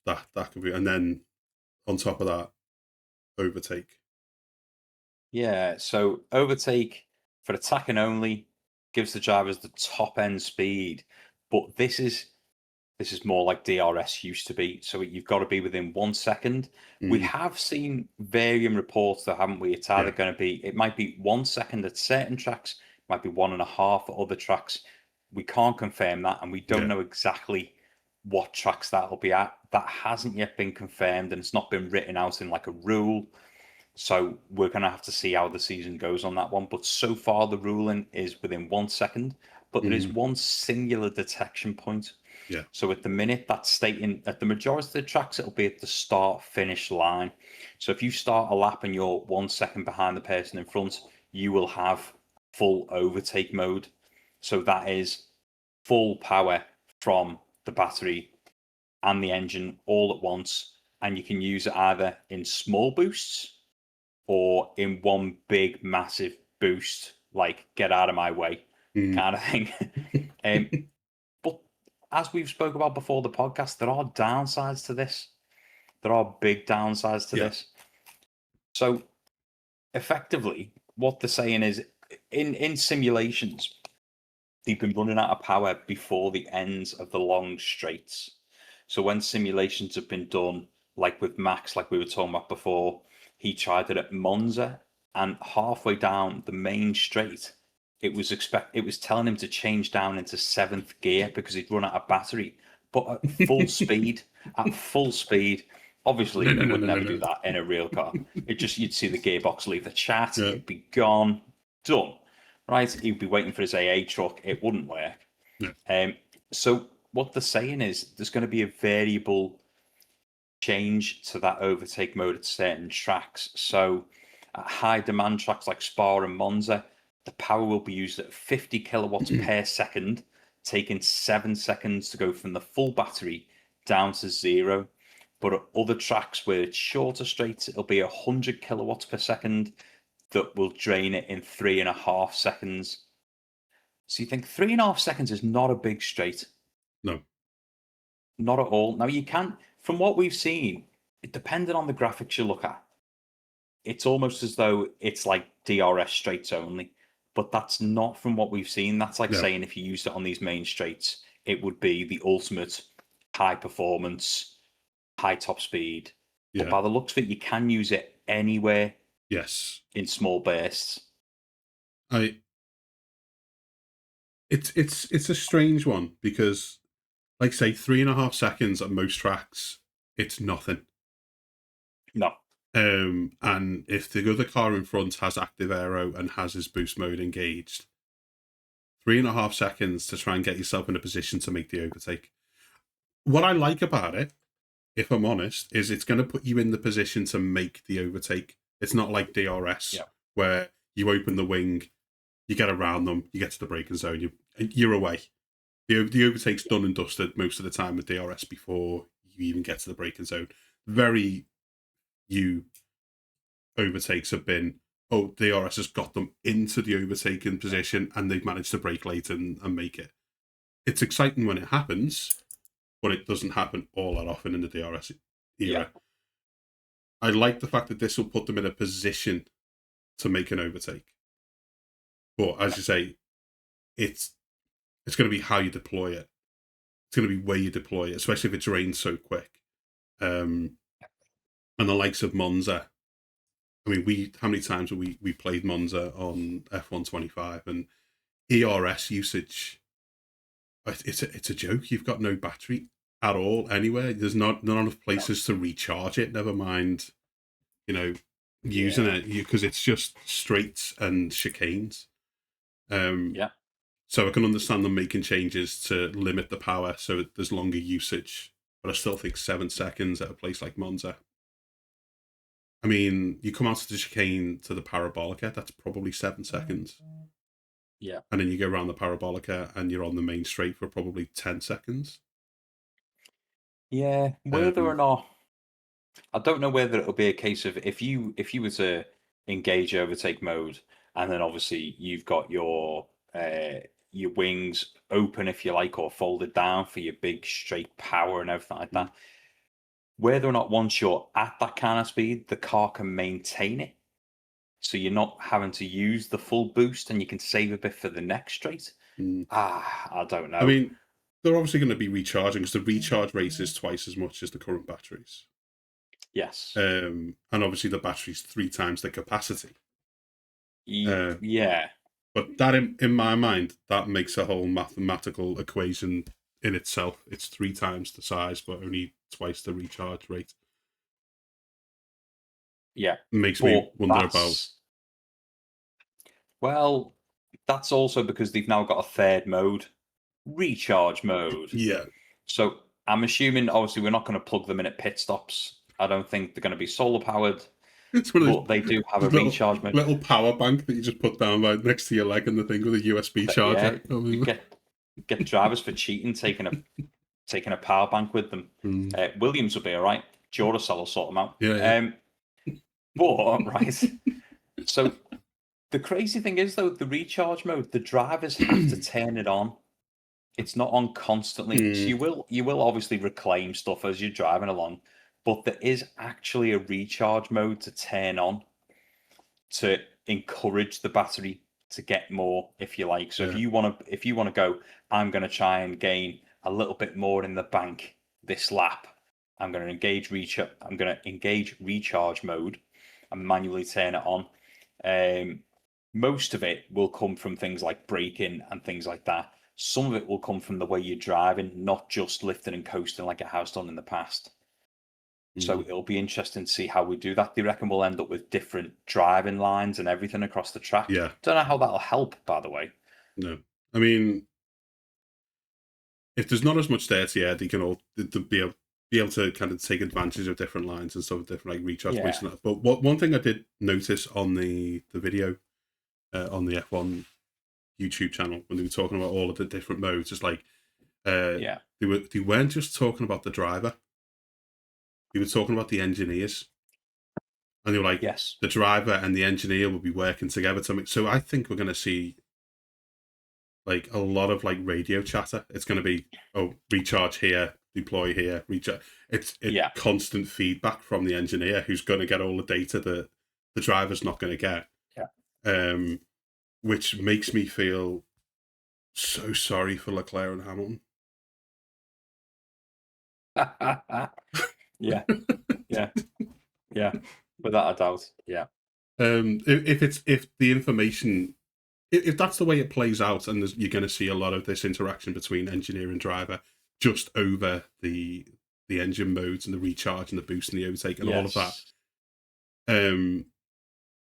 that could be, and then on top of that, overtake. Yeah, so overtake for attacking only gives the drivers the top end speed, but this is more like DRS used to be. So you've got to be within 1 second. We have seen varying reports, though, haven't we? It's either going to be, it might be 1 second at certain tracks, it might be 1.5 at other tracks. We can't confirm that, and we don't know exactly what tracks that'll be at. That hasn't yet been confirmed, and it's not been written out in like a rule. So we're going to have to see how the season goes on that one. But so far, the ruling is within 1 second. But there is one singular detection point. Yeah. So at the minute, that's stating at the majority of the tracks, it'll be at the start-finish line. So if you start a lap and you're 1 second behind the person in front, you will have full overtake mode. So that is full power from the battery and the engine all at once, and you can use it either in small boosts or in one big massive boost, like get out of my way kind of thing. But as we've spoke about before the podcast, there are downsides to this. There are big downsides to this. So effectively, what they're saying is in simulations, they've been running out of power before the ends of the long straights. So when simulations have been done, like with Max, like we were talking about before, he tried it at Monza, and halfway down the main straight, it was telling him to change down into 7th gear because he'd run out of battery. But at full speed, obviously you would never do that in a real car. You'd see the gearbox leave the chat, it'd be gone, done. Right? He'd be waiting for his AA truck. It wouldn't work. So what they're saying is there's going to be a variable change to that overtake mode at certain tracks. So at high demand tracks like Spa and Monza, the power will be used at 50 kilowatts per second, taking 7 seconds to go from the full battery down to 0. But at other tracks where it's shorter straights, it'll be 100 kilowatts per second that will drain it in 3.5 seconds. So you think 3.5 seconds is not a big straight? No. Not at all. Now you can, from what we've seen, depending on the graphics you look at, it's almost as though it's like DRS straights only. But that's not from what we've seen. That's like saying if you used it on these main straights, it would be the ultimate high performance, high top speed. But by the looks of it, you can use it anywhere. Yes. In small bursts. It's a strange one because, like say, 3.5 seconds at most tracks, it's nothing. No. And if the other car in front has active aero and has his boost mode engaged, 3.5 seconds to try and get yourself in a position to make the overtake. What I like about it, if I'm honest, is it's going to put you in the position to make the overtake. It's not like DRS, where you open the wing, you get around them, you get to the braking zone, you're away. The overtake's done and dusted most of the time with DRS before you even get to the braking zone. Very few overtakes have been, DRS has got them into the overtaking position and they've managed to brake late and make it. It's exciting when it happens, but it doesn't happen all that often in the DRS era. I like the fact that this will put them in a position to make an overtake. But as you say, it's going to be how you deploy it. It's going to be where you deploy it, especially if it drains so quick. And the likes of Monza. I mean, how many times have we played Monza on F125 and ERS usage? It's a joke. You've got no battery at all anywhere. There's not enough places to recharge it. Never mind, using it because it's just straights and chicanes. So I can understand them making changes to limit the power so there's longer usage. But I still think 7 seconds at a place like Monza. I mean, you come out to the chicane to the Parabolica, that's probably 7 seconds. Yeah. And then you go around the Parabolica and you're on the main straight for probably 10 seconds. Yeah, whether or not, I don't know whether it'll be a case of if you were to engage overtake mode, and then obviously you've got your wings open, if you like, or folded down for your big straight power and everything like that. Whether or not once you're at that kind of speed, the car can maintain it. So you're not having to use the full boost and you can save a bit for the next straight. I don't know. I mean, they're obviously going to be recharging because the recharge rate is twice as much as the current batteries. Yes. And obviously the battery's 3 times the capacity. Yeah. But that, in my mind, that makes a whole mathematical equation in itself. It's 3 times the size, but only twice the recharge rate. Yeah. Makes me wonder about... Well, that's also because they've now got a third mode, recharge mode. Yeah. So I'm assuming, obviously, we're not going to plug them in at pit stops. I don't think they're going to be solar powered. But they do have a recharge mode. Little power bank that you just put down right next to your leg and the thing with a USB charger. Yeah, get drivers for cheating, taking a taking a power bank with them. Williams will be all right. Duracell will sort them out. Yeah. But right, so the crazy thing is though, the recharge mode, the drivers have to turn it on. It's not on constantly. So you will obviously reclaim stuff as you're driving along, but there is actually a recharge mode to turn on to encourage the battery to get more, if you like. So if you want to go, I'm going to try and gain a little bit more in the bank this lap. I'm going to engage recharge mode and manually turn it on. Most of it will come from things like braking and things like that. Some of it will come from the way you're driving, not just lifting and coasting like it has done in the past. So it'll be interesting to see how we do that. Do you reckon we'll end up with different driving lines and everything across the track? Yeah. Don't know how that'll help, by the way. No. I mean, if there's not as much there to yeah, they can all be able to kind of take advantage of different lines and stuff, different like recharge points and that. But one thing I did notice on the video on the F1 YouTube channel when they were talking about all of the different modes is like they weren't just talking about the driver. They were talking about the engineers. And they were like, yes, the driver and the engineer will be working together to make. So I think we're going to see like a lot of like radio chatter. It's going to be, recharge here, deploy here, recharge. It's constant feedback from the engineer who's going to get all the data that the driver's not going to get. Yeah. Which makes me feel so sorry for Leclerc and Hamilton. Yeah. Without a doubt. Yeah. If the information, if that's the way it plays out, and you're going to see a lot of this interaction between engineer and driver just over the engine modes and the recharge and the boost and the overtake and all of that,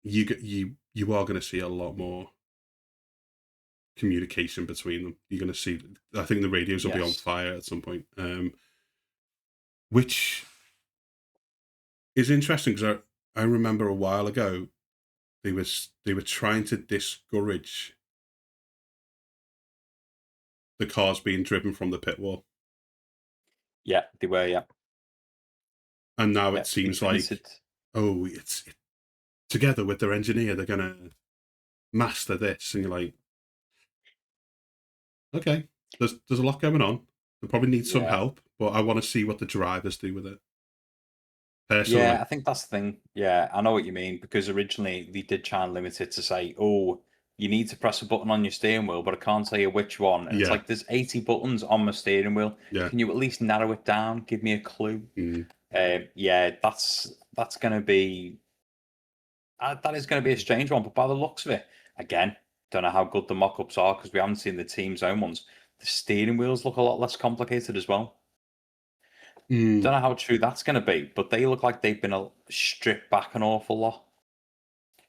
you are going to see a lot more communication between them. You're going to see, I think the radios will be on fire at some point, which is interesting because I remember a while ago they were trying to discourage the cars being driven from the pit wall. Yeah, they were. Yeah, and now it seems like it's together with their engineer they're gonna master this, and you're like, okay, there's a lot going on. They probably need some help, but I want to see what the drivers do with it. Personally. Yeah, I think that's the thing. Yeah, I know what you mean, because originally they did try and limit it to say, you need to press a button on your steering wheel, but I can't tell you which one. And it's like, there's 80 buttons on my steering wheel. Yeah. Can you at least narrow it down? Give me a clue. That's going to be... that is going to be a strange one, but by the looks of it, again, don't know how good the mock-ups are because we haven't seen the team's own ones. The steering wheels look a lot less complicated as well. Don't know how true that's going to be, but they look like they've been stripped back an awful lot.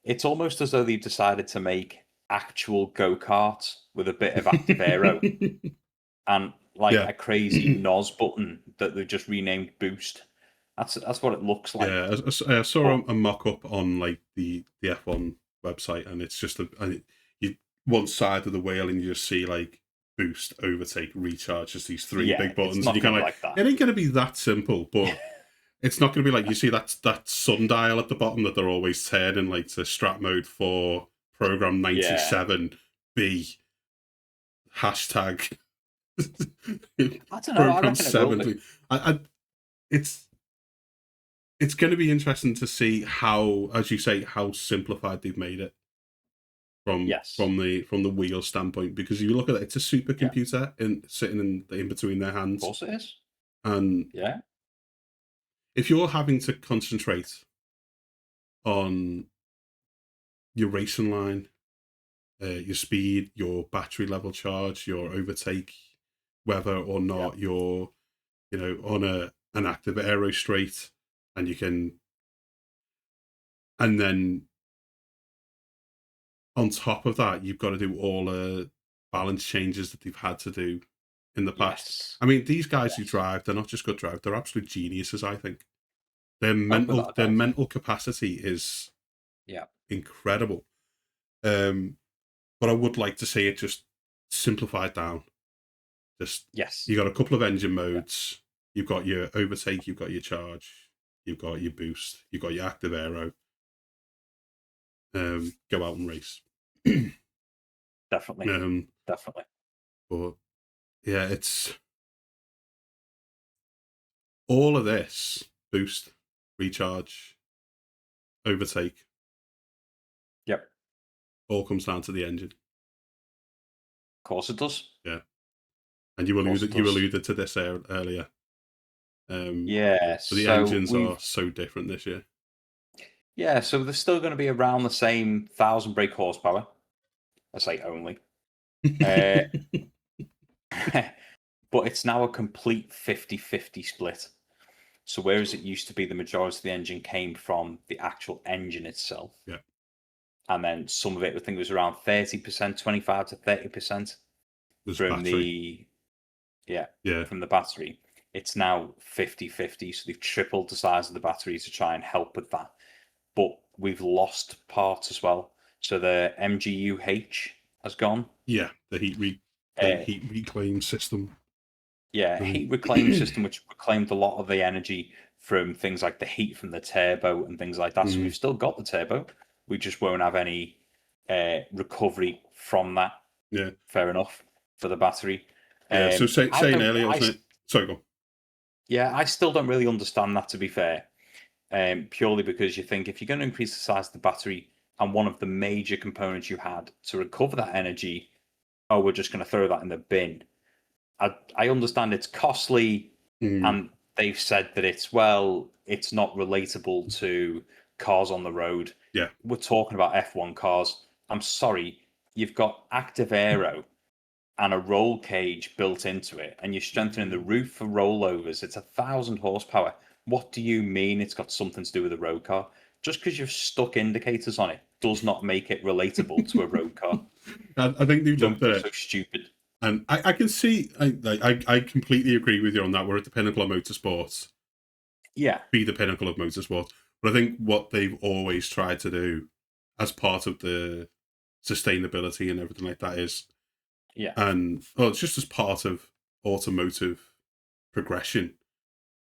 It's almost as though they've decided to make actual go-karts with a bit of active aero and a crazy NOS button that they've just renamed Boost. That's what it looks like. Yeah, I saw a mock-up on like the F1 website, and it's just you one side of the wheel, and you just see like boost, overtake, recharge, just these three big buttons. And you kind of like it ain't going to be that simple, but it's not going to be like you see that sundial at the bottom that they're always turning like to strat mode for program 97 B hashtag. I don't know. Program 7. It's going to be interesting to see how, as you say, how simplified they've made it from the wheel standpoint. Because you look at it, it's a supercomputer sitting in between their hands. Of course it is. And if you're having to concentrate on your racing line, your speed, your battery level charge, your overtake, whether or not you're, on an active aero straight, and then on top of that, you've got to do all the balance changes that they've had to do in the past. I mean, these guys who drive, they're not just good drivers, they're absolute geniuses, I think. Their mental capacity is incredible. But I would like to see it just simplified down Just Yes. you got a couple of engine modes. You've got your overtake, you've got your charge, you've got your boost, you've got your active aero. Go out and race. Definitely. Definitely. But yeah, it's all of this boost, recharge, overtake, Yep. all comes down to the engine. Of course it does. Yeah. And you course it alluded does. to this earlier. Yeah. So the So engines we've are so different this year. yeah. So they're still going to be around the same 1,000 brake horsepower. I say only. Uh, but it's now a complete 50-50 split. So whereas it used to be the majority of the engine came from the actual engine itself, Yeah. and then some of it, I think it was around 30%, 25 to 30% There's from battery. the from the battery. It's now 50-50, so they've tripled the size of the battery to try and help with that. But we've lost parts as well. So the MGU-H has gone. Yeah, the heat reclaim system. Yeah, heat reclaim system, which reclaimed a lot of the energy from things like the heat from the turbo and things like that. So we've still got the turbo. We just won't have any recovery from that. Yeah. Fair enough for the battery. Yeah. So saying earlier, wasn't it? Sorry, go on. Yeah, I still don't really understand that, to be fair. Purely because you think if you're going to increase the size of the battery and one of the major components you had to recover that energy, oh, we're just going to throw that in the bin. I understand it's costly, and they've said that it's not relatable to cars on the road. Yeah. We're talking about F1 cars. I'm sorry, you've got active aero and a roll cage built into it, and you're strengthening the roof for rollovers. It's 1,000 horsepower. What do you mean it's got something to do with a road car? Just because you've stuck indicators on it does not make it relatable to a road car. I think they've Don't looked at be it. so stupid. And I can see, I completely agree with you on that. We're at the pinnacle of motorsports. Yeah. Be the pinnacle of motorsports. But I think what they've always tried to do as part of the sustainability and everything like that is, it's just as part of automotive progression,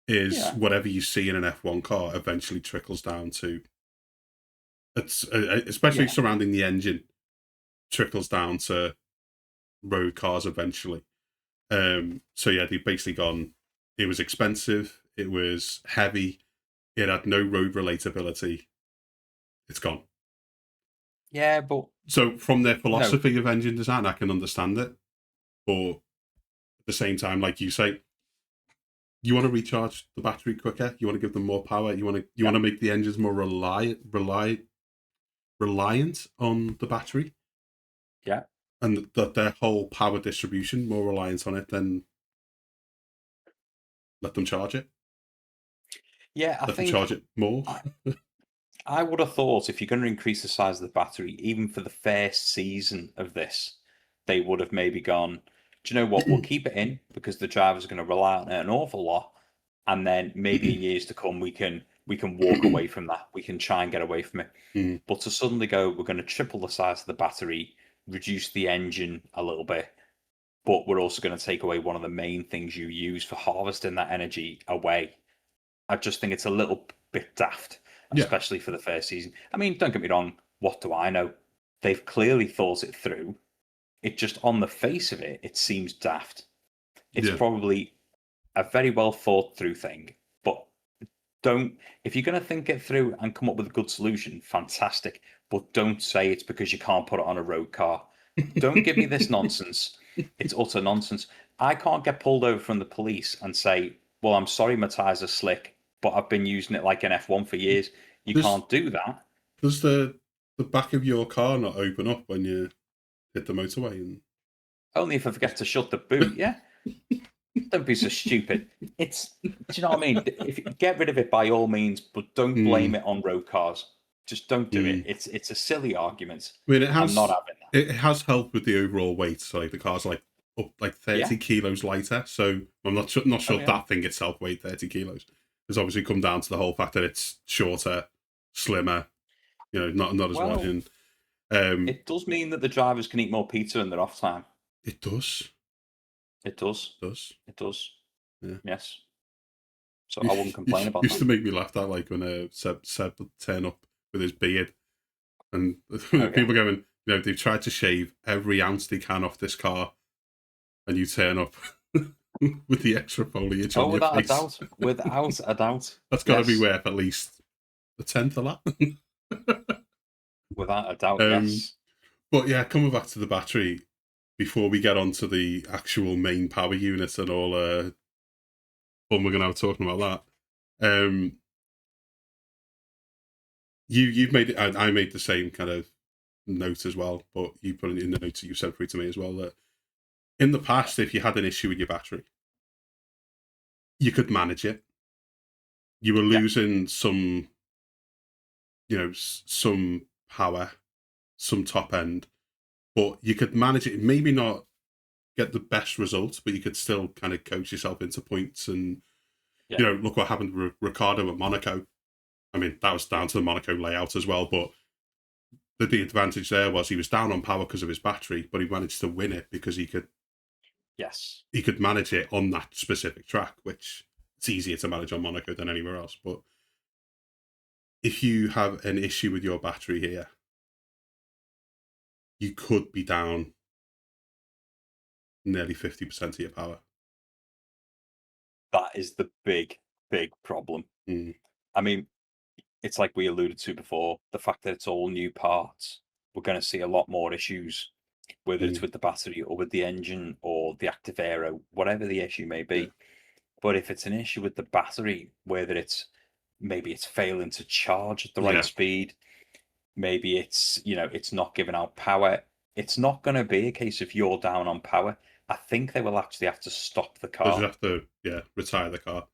is whatever you see in an F1 car eventually trickles down to, it's especially surrounding the engine, trickles down to road cars eventually. So yeah, they've basically gone, it was expensive, it was heavy, it had no road relatability, it's gone. Yeah, but so from their philosophy of engine design, I can understand it. But at the same time, like you say, you want to recharge the battery quicker, you want to give them more power, you want to make the engines more reliant on the battery. Yeah. And that their whole power distribution more reliant on it, then let them charge it. Yeah, let them charge it more. I would have thought if you're going to increase the size of the battery, even for the first season of this, they would have maybe gone, do you know what, we'll keep it in because the drivers are going to rely on it an awful lot. And then maybe in years to come, we can walk away from that. We can try and get away from it. But to suddenly go, we're going to triple the size of the battery, reduce the engine a little bit, but we're also going to take away one of the main things you use for harvesting that energy away. I just think it's a little bit daft, especially for the first season. I mean, don't get me wrong, what do I know? They've clearly thought it through. It just, on the face of it, it seems daft. It's probably a very well thought through thing, but if you're going to think it through and come up with a good solution, fantastic. But don't say it's because you can't put it on a road car. Don't give me this nonsense. It's utter nonsense. I can't get pulled over from the police and say, well, I'm sorry, my tyres are slick, but I've been using it like an F1 for years. You can't do that. Does the back of your car not open up when you hit the motorway? And only if I forget to shut the boot, yeah. Don't be so stupid. Do you know what I mean? If you get rid of it by all means, but don't blame it on road cars. Just don't do it. It's a silly argument. I mean, I'm not having that. It has helped with the overall weight. So like the car's like up like 30 kilos lighter. So I'm not sure that thing itself weighed 30 kilos. It's obviously come down to the whole fact that it's shorter, slimmer, not as much. And it does mean that the drivers can eat more pizza in their off time. It does. It does. It does. It does. Yeah. Yes. So I wouldn't complain about Used that. to make me laugh that, like when Seb would turn up with his beard, and Okay. people going, they've tried to shave every ounce they can off this car, and you turn up with the extra foliage on your without face. a doubt. Without a doubt. That's got to be Yes. worth at least a tenth of that. Without a doubt, Um, yes. But yeah, coming back to the battery, before we get on to the actual main power unit and all fun we're going to have talking about that. You've made it. I made the same kind of note as well, but you put it in the notes that you sent through to me as well, that in the past, if you had an issue with your battery, you could manage it. You were losing some, some power, some top end, but you could manage it. Maybe not get the best results, but you could still kind of coach yourself into points. And look what happened with Ricciardo at Monaco. I mean, that was down to the Monaco layout as well, but the advantage there was he was down on power because of his battery, but he managed to win it because he could manage it on that specific track, which it's easier to manage on Monaco than anywhere else. But if you have an issue with your battery here, you could be down nearly 50% of your power. That is the big, big problem. I mean, it's like we alluded to before, the fact that it's all new parts, we're going to see a lot more issues, whether it's with the battery or with the engine or the active aero, whatever the issue may be. But if it's an issue with the battery, whether it's failing to charge at the right speed, maybe it's not giving out power, it's not going to be a case of you're down on power. I think they will actually have to stop the car. They'll have to retire the car.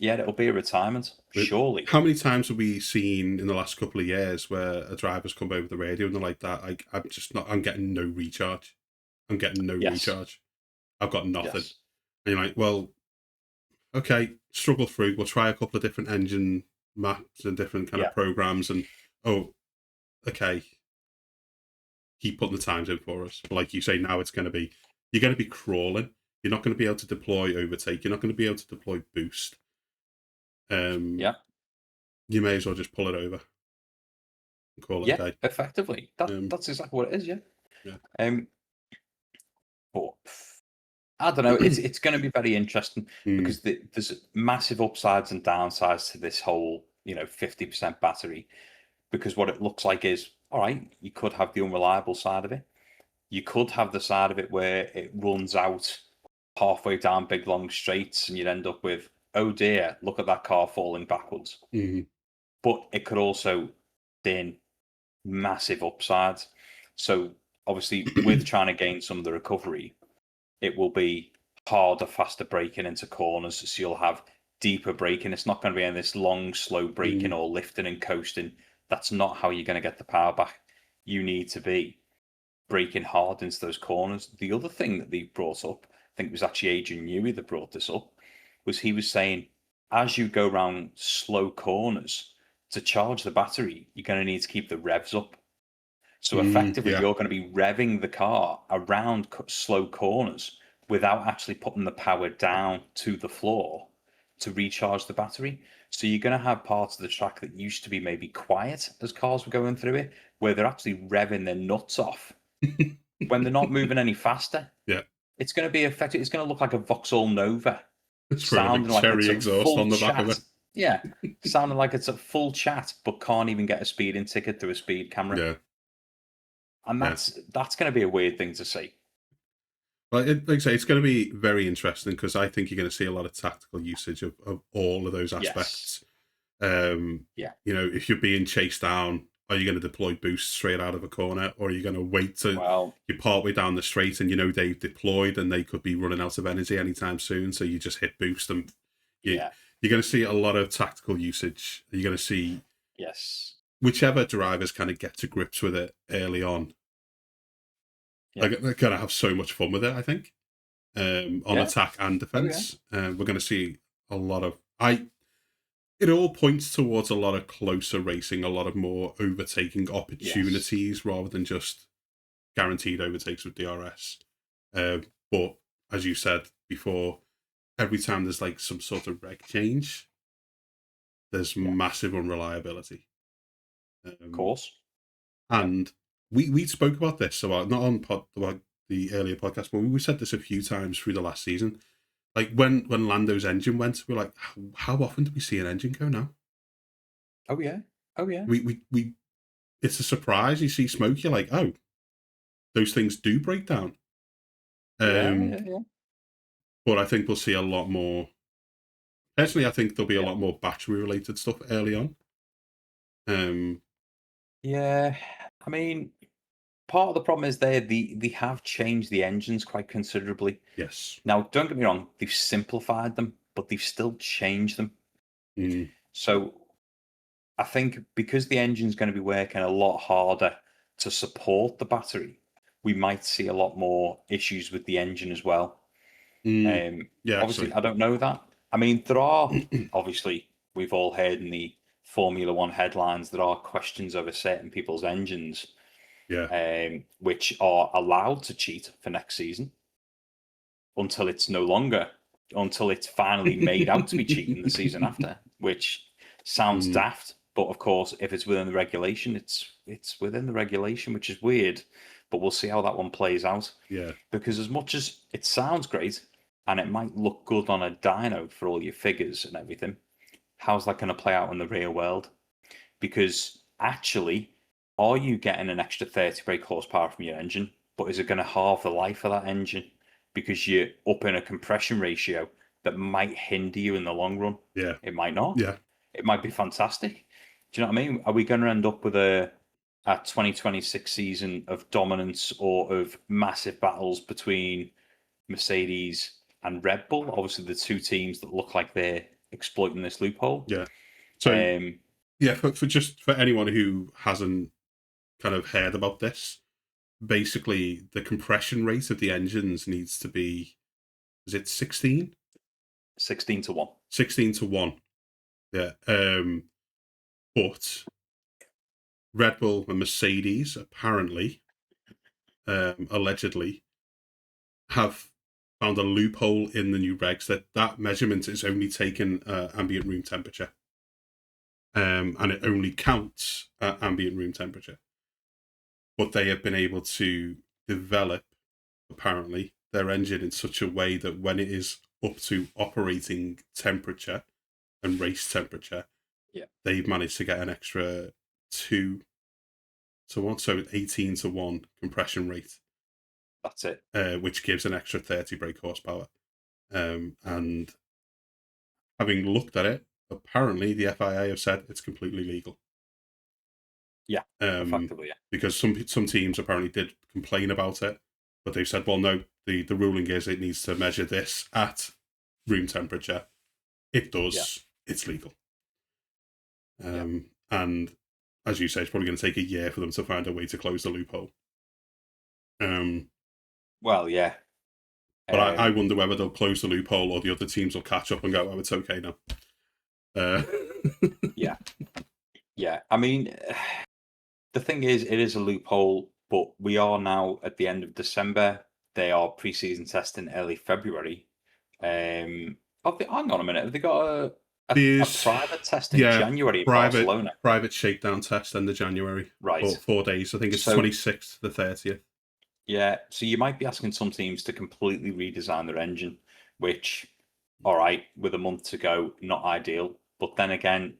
It'll be a retirement, surely. How many times have we seen in the last couple of years where a driver's come over the radio and they're like that, like, I'm getting no recharge. I'm getting no recharge. I've got nothing. Yes. And you're like, well, okay, struggle through. We'll try a couple of different engine maps and different kind of programs, and okay, keep putting the times in for us. But like you say, now you're going to be crawling. You're not going to be able to deploy overtake. You're not going to be able to deploy boost. You may as well just pull it over and call it a day. Effectively. That's exactly what it is, but I don't know, it's going to be very interesting because there's massive upsides and downsides to this whole 50% battery, because what it looks like is, all right, you could have the unreliable side of it, you could have the side of it where it runs out halfway down big long straights and you'd end up with, oh dear, look at that car falling backwards. But it could also then massive upsides. So obviously with trying to gain some of the recovery, it will be harder, faster braking into corners. So you'll have deeper braking. It's not going to be in this long, slow braking or lifting and coasting. That's not how you're going to get the power back. You need to be braking hard into those corners. The other thing that they brought up, I think it was actually Adrian Newey that brought this up, was he was saying, as you go around slow corners, to charge the battery, you're going to need to keep the revs up. So effectively, you're going to be revving the car around slow corners without actually putting the power down to the floor to recharge the battery. So you're going to have parts of the track that used to be maybe quiet as cars were going through it, where they're actually revving their nuts off when they're not moving any faster. It's going to be effective. It's going to look like a Vauxhall Nova. It's sounding like cherry exhaust on the back of it. Yeah, sounding like it's a full chat, but can't even get a speeding ticket through a speed camera. Yeah, and that's going to be a weird thing to see. Well, like I say, it's going to be very interesting because I think you're going to see a lot of tactical usage of all of those aspects. If you're being chased down, are you going to deploy boost straight out of a corner, or are you going to wait till you're partway down the straight and they've deployed and they could be running out of energy anytime soon, so you just hit boost and you're going to see a lot of tactical usage. You're going to see whichever drivers kind of get to grips with it early on. They're going to have so much fun with it, I think, on attack and defense. We're going to see a lot of it all points towards a lot of closer racing, a lot of more overtaking opportunities rather than just guaranteed overtakes with DRS. But as you said before, every time there's like some sort of reg change, there's massive unreliability. Of course. And we spoke about this about not on about the earlier podcast, but we said this a few times through the last season. Like when Lando's engine went, we're like, how often do we see an engine go now? Oh yeah. We it's a surprise. You see smoke, you're like, oh, those things do break down. Yeah. But I think we'll see a lot more. Personally, I think there'll be a lot more battery related stuff early on. Yeah, I mean, part of the problem is they have changed the engines quite considerably. Yes. Now, don't get me wrong, they've simplified them, but they've still changed them. So I think because the engine's going to be working a lot harder to support the battery, we might see a lot more issues with the engine as well. Yeah, obviously, I don't know that. I mean, there are obviously we've all heard in the Formula One headlines there are questions over certain people's engines, which are allowed to cheat for next season until it's finally made out to be cheating the season after, which sounds daft. But of course, if it's within the regulation, it's within the regulation, which is weird. But we'll see how that one plays out. Yeah. Because as much as it sounds great and it might look good on a dyno for all your figures and everything, how's that going to play out in the real world? Because actually, are you getting an extra 30 brake horsepower from your engine? But is it going to halve the life of that engine? Because you're up in a compression ratio that might hinder you in the long run. Yeah. It might not. Yeah. It might be fantastic. Do you know what I mean? Are we going to end up with a 2026 season of dominance or of massive battles between Mercedes and Red Bull? Obviously, the two teams that look like they're exploiting this loophole. Yeah. So, for anyone who hasn't kind of heard about this, basically the compression rate of the engines needs to be, is it 16? 16 to 1. 16 to 1. Yeah. But Red Bull and Mercedes apparently, allegedly, have found a loophole in the new regs that measurement is only taken ambient room temperature. And it only counts at ambient room temperature. But they have been able to develop, apparently, their engine in such a way that when it is up to operating temperature and race temperature, they've managed to get an extra 2 to 1, so 18 to 1 compression rate. That's it. Which gives an extra 30 brake horsepower. And having looked at it, apparently the FIA have said it's completely legal. Yeah, effectively, yeah. Because some teams apparently did complain about it, but they've said, well, no, the ruling is it needs to measure this at room temperature. It does. It's legal. And as you say, it's probably going to take a year for them to find a way to close the loophole. Well, yeah. But I wonder whether they'll close the loophole or the other teams will catch up and go, oh, it's okay now. Yeah. I mean, the thing is, it is a loophole, but we are now at the end of December. They are pre-season testing early February. Hang on a minute. Have they got a private test in January in Barcelona? Private shakedown test end of January. Right. 4 days. I think it's 26th to the 30th. Yeah. So you might be asking some teams to completely redesign their engine, which, all right, with a month to go, not ideal. But then again,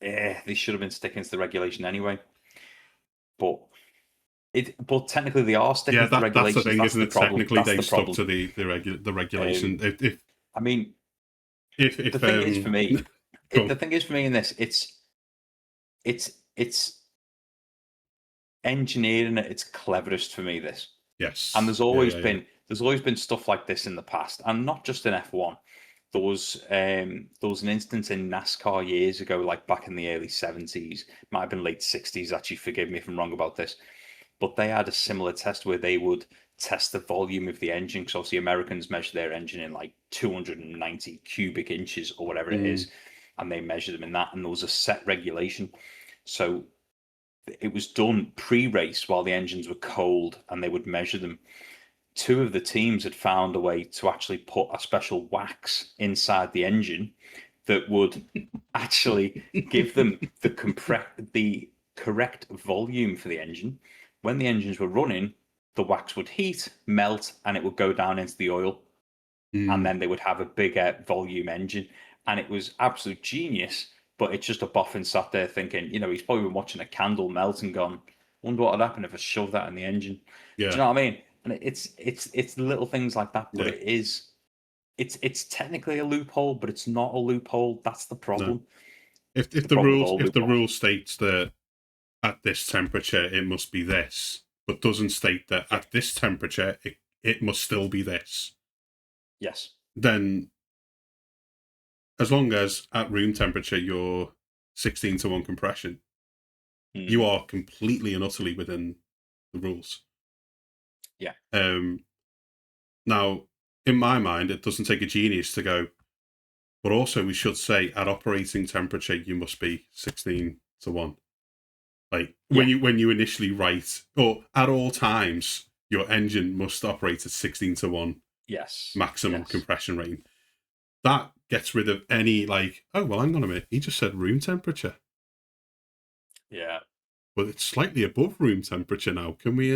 they should have been sticking to the regulation anyway. But technically they are sticking to the regulation. That's the thing, isn't it? Technically they've stuck to the regulation. I mean, the thing is for me, the thing is for me in this, it's engineering at its cleverest for me. This, yes, and there's always been stuff like this in the past, and not just in F1. There was an instance in NASCAR years ago, like back in the early 70s, might have been late 60s. Actually, forgive me if I'm wrong about this, but they had a similar test where they would test the volume of the engine. Because obviously Americans measure their engine in like 290 cubic inches or whatever it is, and they measure them in that. And there was a set regulation, so it was done pre-race while the engines were cold, and they would measure them. two of the teams had found a way to actually put a special wax inside the engine that would actually give them the correct volume for the engine. When the engines were running, the wax would heat, melt, and it would go down into the oil. And then they would have a bigger volume engine. And it was absolute genius. But it's just a boffin sat there thinking, he's probably been watching a candle melt and gone, wonder what would happen if I shoved that in the engine. Yeah. Do you know what I mean? And it's little things like that, but it's technically a loophole, but it's not a loophole. That's the problem. No. If the rule states that at this temperature it must be this, but doesn't state that at this temperature it must still be this. Yes. Then, as long as at room temperature you're 16:1 compression, you are completely and utterly within the rules. Yeah. Now, in my mind, it doesn't take a genius to go, but also we should say at operating temperature you must be 16:1. Like when you initially write, or at all times your engine must operate at 16:1. Yes. Maximum compression rate. That gets rid of any oh well, hang on a minute, he just said room temperature. Yeah. But it's slightly above room temperature now. Can we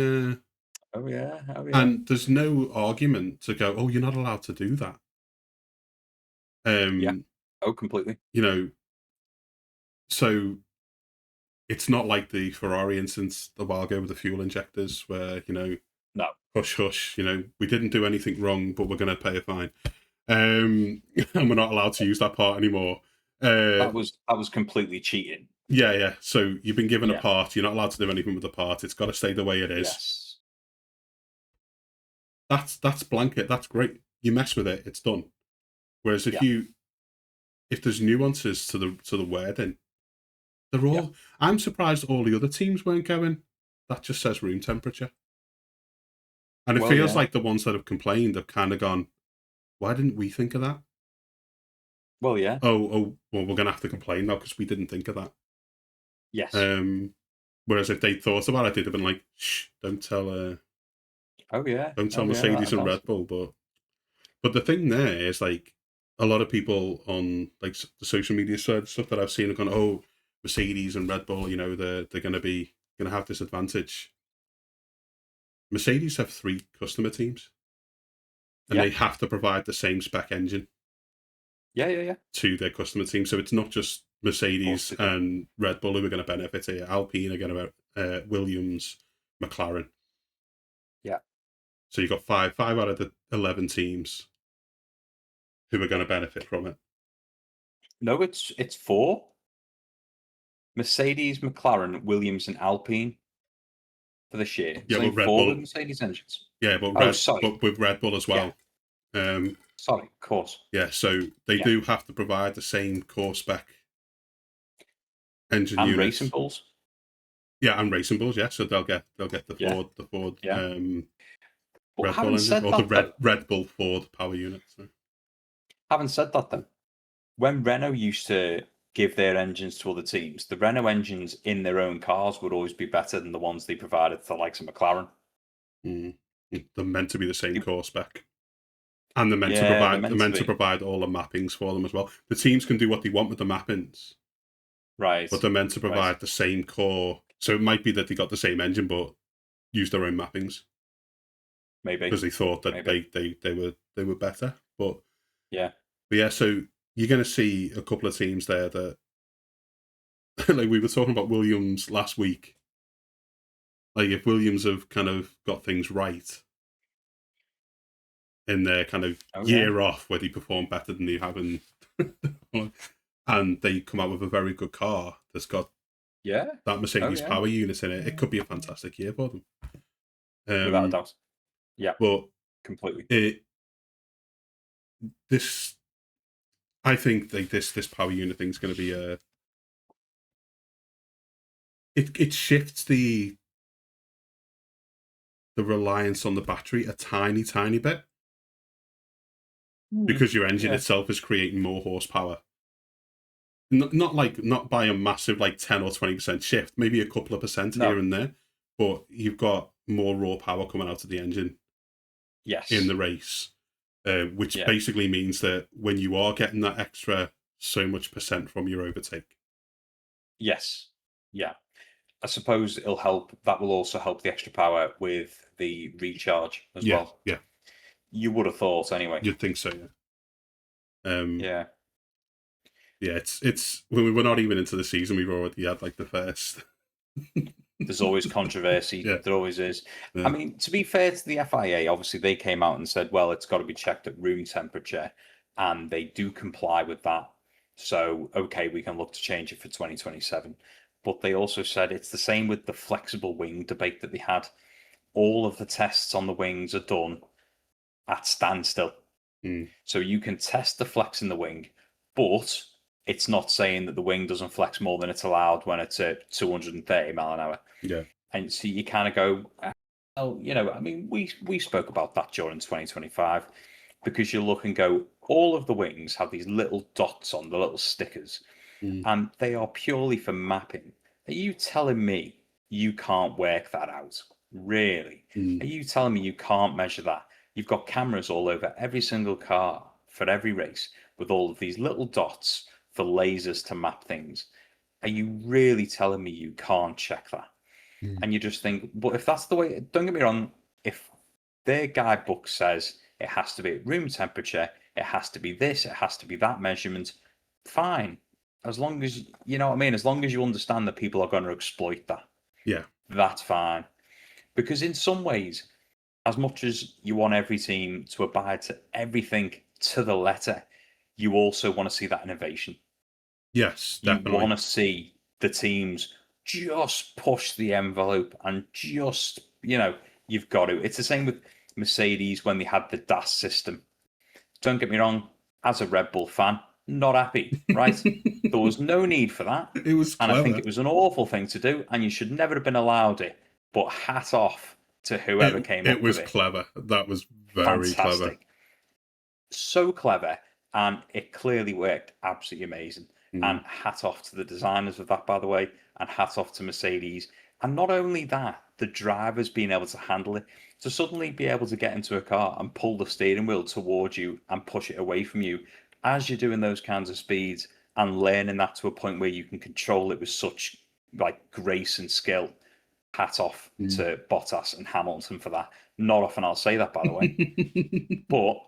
Oh yeah. And there's no argument to go, oh, you're not allowed to do that. Yeah. Oh, completely. So it's not like the Ferrari instance a while ago with the fuel injectors where, no. Hush, hush, we didn't do anything wrong, but we're going to pay a fine. And we're not allowed to use that part anymore. That was completely cheating. Yeah. So you've been given a part. You're not allowed to do anything with the part. It's got to stay the way it is. Yes. That's blanket. That's great. You mess with it, it's done. Whereas if there's nuances to the wording, they're all. Yeah. I'm surprised all the other teams weren't going. That just says room temperature. And it feels like the ones that have complained have kind of gone, why didn't we think of that? Well, yeah. Oh, well, we're going to have to complain now because we didn't think of that. Yes. Whereas if they thought about it, they'd have been like, shh, don't tell... Don't tell Mercedes and Red Bull. But the thing there is, a lot of people on, the social media side stuff that I've seen have gone, oh, Mercedes and Red Bull, they're going to have this advantage. Mercedes have 3 customer teams, and they have to provide the same spec engine. Yeah. To their customer team, so it's not just Mercedes and Red Bull who are going to benefit here. Alpine are going to Williams, McLaren. Yeah. So you've got 5 out of the 11 teams who are going to benefit from it. No, it's 4. Mercedes, McLaren, Williams, and Alpine. For this year. Yeah, but Red Bull. Mercedes engines. Yeah, but with Red Bull as well. Yeah. Sorry, of course. Yeah, so they do have to provide the same core spec engine and units. Racing Bulls. Yeah, and Racing Bulls. Yeah, so they'll get the Ford. Red Bull engine, or the Red Bull Ford power unit. So. Having said that, then, when Renault used to give their engines to other teams, the Renault engines in their own cars would always be better than the ones they provided to the likes of McLaren. They're meant to be the same core spec, and they're meant to provide all the mappings for them as well. The teams can do what they want with the mappings, right? But they're meant to provide the same core. So it might be that they got the same engine, but use their own mappings. Maybe because they thought that they were better, but yeah. So you're going to see a couple of teams there that, like we were talking about Williams last week. Like if Williams have kind of got things right in their kind of year off where they perform better than they have in, and they come out with a very good car that's got that Mercedes power unit in it, it could be a fantastic year for them. Without a doubt. Yeah, but completely. I think this power unit thing is going to be it shifts the reliance on the battery a tiny bit because your engine itself is creating more horsepower. Not by a massive 10 or 20% shift, maybe a couple of percent here and there, but you've got more raw power coming out of the engine Yes. in the race, which Yeah. basically means that when you are getting that extra so much % from your overtake. Yes. Yeah. I suppose it'll help. That will also help the extra power with the recharge as Yeah, well. yeah, You would have thought anyway. you'd think so. Yeah. Yeah. Yeah, it's when we're not even into the season, we've already had like the first. There's always controversy. Yeah. There always is. Yeah. I mean, to be fair to the FIA, obviously they came out and said, well, it's got to be checked at room temperature, and they do comply with that. So, okay, we can look to change it for 2027. But they also said it's the same with the flexible wing debate that they had. All of the tests on the wings are done at standstill. Mm. So you can test the flex in the wing, but it's not saying that the wing doesn't flex more than it's allowed when it's at 230 mile an hour. Yeah. And so you kind of go, well, I mean, we spoke about that during 2025 because you look and go, all of the wings have these little dots on the little stickers, and they are purely for mapping. Are you telling me you can't work that out? Really? Are you telling me you can't measure that? You've got cameras all over every single car for every race with all of these little dots for lasers to map things. Are you really telling me you can't check that? And you just think, but if that's the way, don't get me wrong, if their guidebook says it has to be at room temperature, it has to be this, it has to be that measurement, fine. As long as, you know what I mean? As long as you understand that people are going to exploit that, Yeah. that's fine. Because in some ways, as much as you want every team to abide to everything to the letter, you also want to see that innovation. Yes, You definitely. want to see the teams just push the envelope and just, you've got to. It's the same with Mercedes when they had the DAS system. Don't get me wrong, as a Red Bull fan, not happy, right? There was no need for that. It was And clever. I think it was an awful thing to do, and you should never have been allowed it. But hat off to whoever came up with it. It was clever. That was very clever. So clever, and it clearly worked absolutely amazing. Mm. And hat off to the designers of that, by the way, and hat off to Mercedes. And not only that, the drivers being able to handle it. To suddenly be able to get into a car and pull the steering wheel towards you and push it away from you as you're doing those kinds of speeds and learning that to a point where you can control it with such like grace and skill. Hat off to Bottas and Hamilton for that. Not often I'll say that, by the way. But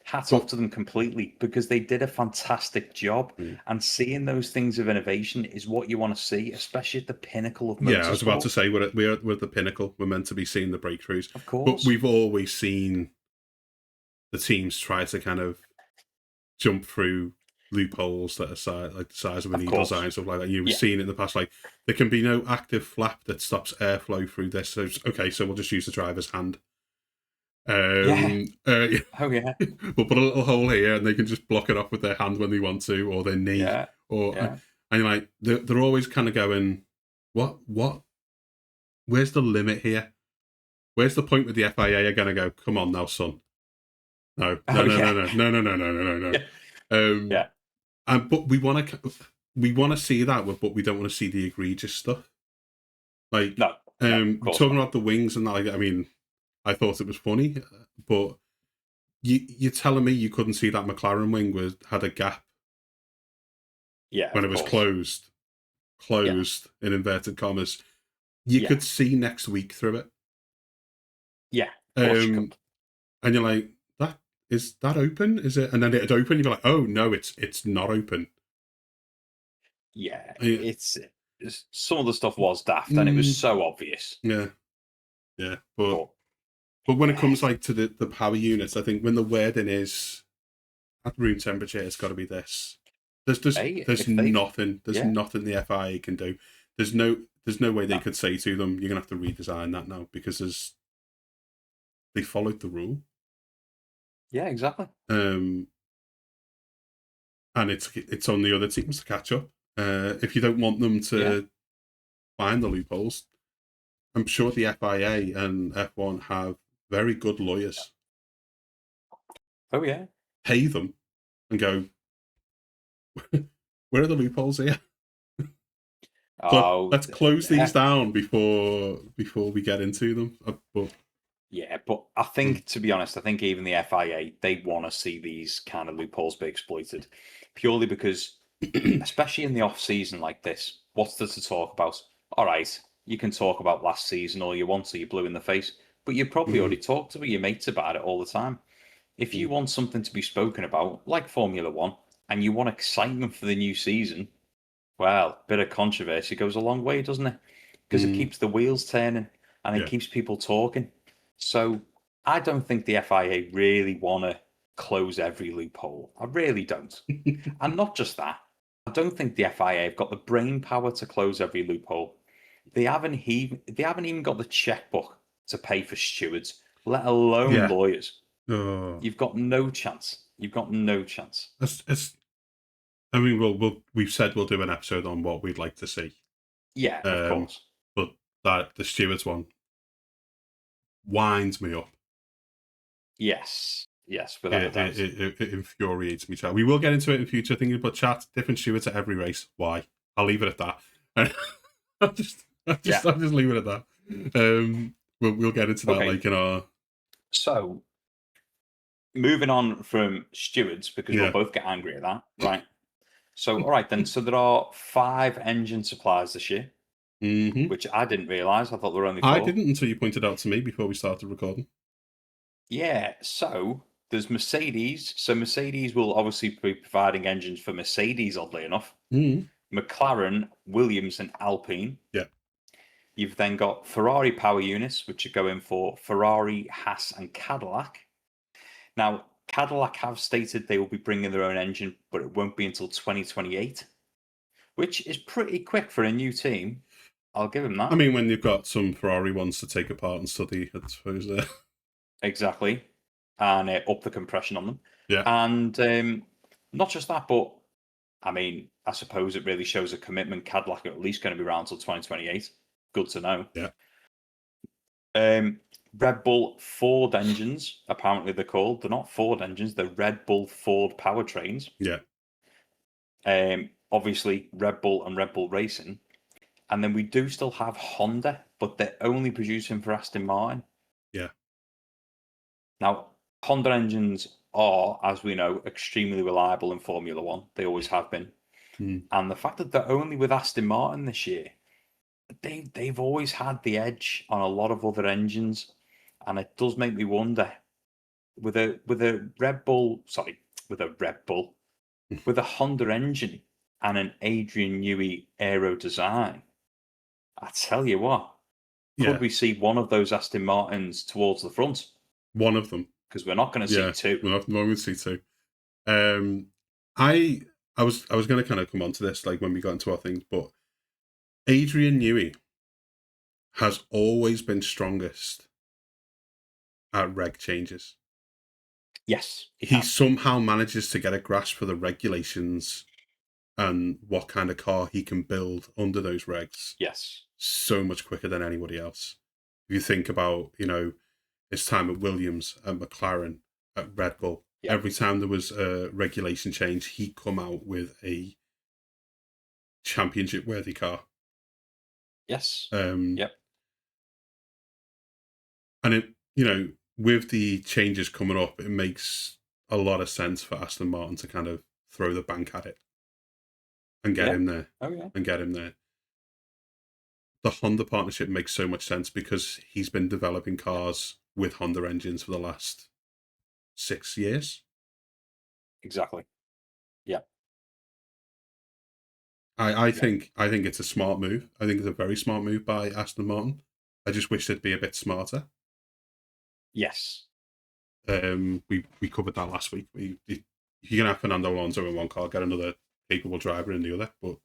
hat off to them completely because they did a fantastic job. And seeing those things of innovation is what you want to see, especially at the pinnacle of motorsport. Yeah, I was about to say we're at the pinnacle. We're meant to be seeing the breakthroughs. Of course. But we've always seen the teams try to kind of jump through loopholes that are like the size of a needle's eye and stuff like that. You've seen it in the past, like there can be no active flap that stops airflow through this. So we'll just use the driver's hand. Oh yeah. We'll put a little hole here, and they can just block it off with their hand when they want to, or their knee, and like they're always kind of going, what? Where's the limit here? Where's the point with the FIA are going to go? Come on now, son. No. But we want to see that, but we don't want to see the egregious stuff. Like, talking about the wings and that. Like, I mean, I thought it was funny, but you're telling me you couldn't see that McLaren wing had a gap? Yeah, when it was closed in inverted commas. You could see next week through it. Yeah, and you're like, is that open? Is it? And then it'd open. You'd be like, oh no, it's not open. Yeah, it's some of the stuff was daft, and it was so obvious. Yeah, but when it comes like to the power units, I think when the wording is at room temperature, it's got to be this. There's nothing. There's nothing the FIA can do. There's no way they could say to them, you're gonna have to redesign that now because they followed the rule. Yeah, exactly. And it's on the other teams to catch up. If you don't want them to find the loopholes, I'm sure the FIA and F1 have very good lawyers. Oh yeah. Pay them and go, where are the loopholes here? Let's close these down before we get into them. But Yeah, but I think, to be honest, I think even the FIA, they want to see these kind of loopholes be exploited, purely because, especially in the off season like this, what's there to talk about? All right, you can talk about last season all you want till you're blue in the face, but you probably Mhm. already talked to your mates about it all the time. If you Mm. want something to be spoken about, like Formula One, and you want excitement for the new season, well, a bit of controversy goes a long way, doesn't it? Because it Mm. keeps the wheels turning and it Yeah. keeps people talking. So I don't think the FIA really want to close every loophole. I really don't. And not just that, I don't think the FIA have got the brain power to close every loophole. They haven't even got the checkbook to pay for stewards, let alone Yeah. lawyers. Oh. You've got no chance. You've got no chance. It's, I mean, we've said we'll do an episode on what we'd like to see. Yeah, of Um, course. but that the stewards one winds me up. Yes. Yes, without a It, doubt. it infuriates me. Chat. We will get into it in future thinking, but chat different stewards at every race. Why? I'll leave it at that. Yeah. I'll just leave it at that. We'll get into that Okay. like in our So moving on from stewards, because we'll yeah. both get angry at that, right? So, all right then. So there are 5 engine suppliers this year, Hmm. which I didn't realize. I thought there were only I 4. didn't until you pointed out to me before we started recording. Yeah. So there's Mercedes. So Mercedes will obviously be providing engines for Mercedes, oddly enough. Mm. McLaren, Williams, and Alpine. Yeah. You've then got Ferrari power units, which are going for Ferrari, Haas, and Cadillac. Now, Cadillac have stated they will be bringing their own engine, but it won't be until 2028, which is pretty quick for a new team. I'll give them I that. mean, when you've got some Ferrari ones to take apart and study, I suppose. Exactly. And up the compression on them. Yeah. And not just that, but I mean, I suppose it really shows a commitment. Cadillac are at least going to be around until 2028. Good to know. Yeah. Red Bull Ford engines, apparently they're called. They're not Ford engines, they're Red Bull Ford powertrains. Yeah. Obviously, Red Bull and Red Bull Racing. And then we do still have Honda, but they're only producing for Aston Martin. Yeah. Now, Honda engines are, as we know, extremely reliable in Formula One. They always have been. Mm. And the fact that they're only with Aston Martin this year, they've always had the edge on a lot of other engines. And it does make me wonder, with a Red Bull, with a Red Bull, with a Honda engine and an Adrian Newey aero design, I tell you what, could Yeah. we see one of those Aston Martins towards the front? One of them. Because we're not going to see Yeah. 2. We'll have to see two. I was going to kind of come on to this like when we got into our things, but Adrian Newey has always been strongest at reg changes. Yes, He somehow manages to get a grasp for the regulations and what kind of car he can build under those regs. Yes. So much quicker than anybody else. If you think about, his time at Williams, at McLaren, at Red Bull, every time there was a regulation change, he'd come out with a championship-worthy car. Yes. Yep. And with the changes coming up, it makes a lot of sense for Aston Martin to kind of throw the bank at it and get him there. Oh, yeah. And get him there. The Honda partnership makes so much sense because he's been developing cars with Honda engines for the last 6 years. Exactly. Yeah. I think it's a smart move. I think it's a very smart move by Aston Martin. I just wish they'd be a bit smarter. Yes. We covered that last week. You can have Fernando Alonso in one car, get another capable driver in the other, but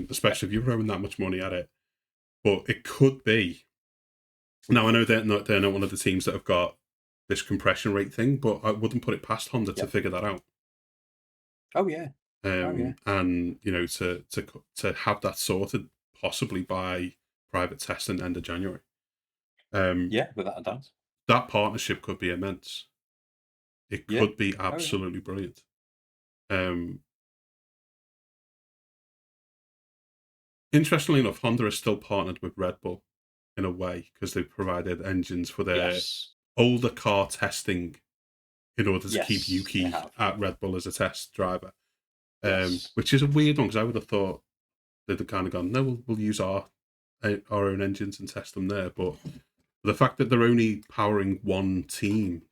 especially if you're throwing that much money at it. But it could be. Now I know they're not one of the teams that have got this compression rate thing, but I wouldn't put it past Honda to figure that out. Oh yeah. And to have that sorted possibly by private testing end of January. Without a doubt. That partnership could be immense. It could be absolutely brilliant. Interestingly enough, Honda is still partnered with Red Bull in a way because they've provided engines for their Yes. older car testing in order to keep Yes, they Yuki have. at Red Bull as a test driver. Yes. Which is a weird one because I would have thought they'd have kind of gone, no, we'll use our own engines and test them there. But the fact that they're only powering one team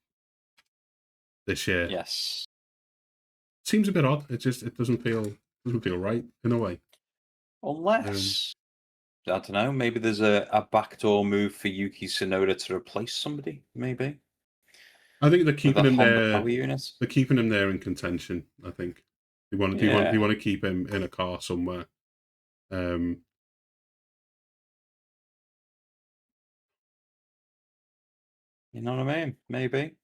this year Yes. seems a bit odd. It doesn't feel right in a way. Unless I don't know, maybe there's a backdoor move for Yuki Tsunoda to replace somebody, maybe. I think they're With keeping a him Honda there. power unit. They're keeping him there in contention. I think they want Yeah. to keep him in a car somewhere. You know what I mean? Maybe.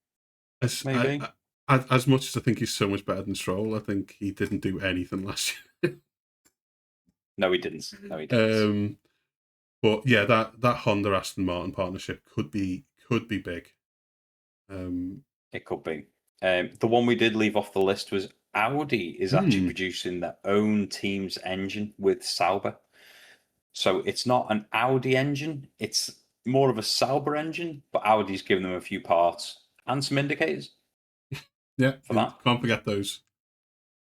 As Maybe. as much as I think he's so much better than Stroll, I think he didn't do anything last year. No, he didn't. No, he didn't. But yeah, that Honda Aston Martin partnership could be big. It could be. The one we did leave off the list was Audi is actually producing their own team's engine with Sauber. So it's not an Audi engine, it's more of a Sauber engine, but Audi's given them a few parts and some indicators Yeah, for that. can't forget those.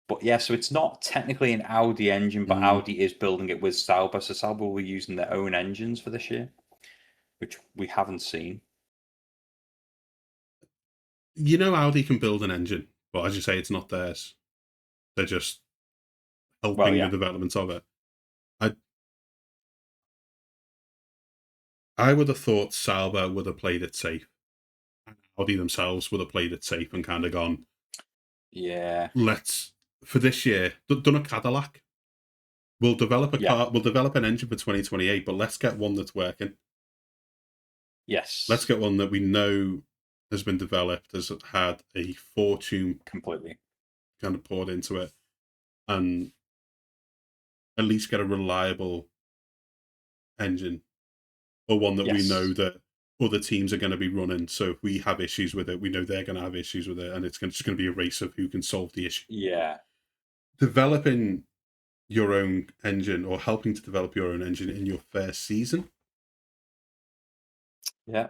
But yeah, so it's not technically an Audi engine, but Audi is building it with Sauber. So Sauber will be using their own engines for this year, which we haven't seen. You know, Audi can build an engine, but as you say, it's not theirs. They're just helping the development of it. I would have thought Sauber would have played it safe. Audi themselves would have played it safe and kind of gone, yeah, let's, for this year, done a Cadillac. We'll develop a car, we'll develop an engine for 2028, but let's get one that's working. Yes. Let's get one that we know has been developed, has had a fortune completely kind of poured into it, and at least get a reliable engine, or one that we know that other teams are going to be running. So if we have issues with it, we know they're going to have issues with it, and it's just going to be a race of who can solve the issue. Yeah. Developing your own engine or helping to develop your own engine in your first season. Yeah.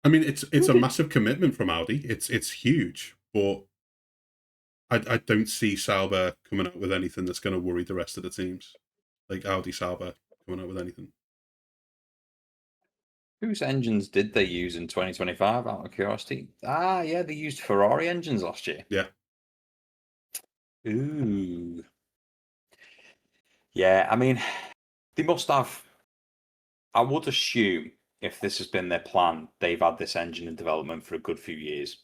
I mean, it's a massive commitment from Audi. It's huge, but I don't see Sauber coming out with anything that's going to worry the rest of the teams. Like Audi Sauber coming out with anything. Whose engines did they use in 2025, out of curiosity? Yeah, they used Ferrari engines last year. Yeah. Ooh. Yeah, I mean, they must have. I would assume if this has been their plan, they've had this engine in development for a good few years.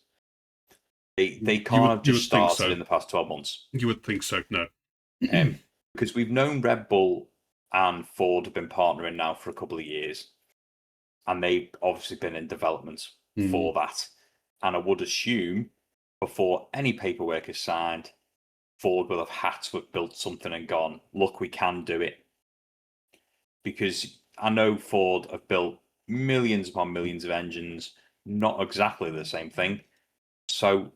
They can't have just started in the past 12 months. You would think so, no. Because we've known Red Bull and Ford have been partnering now for a couple of years. And they've obviously been in development for that. And I would assume before any paperwork is signed, Ford will have had to have built something and gone, look, we can do it. Because I know Ford have built millions upon millions of engines, not exactly the same thing. So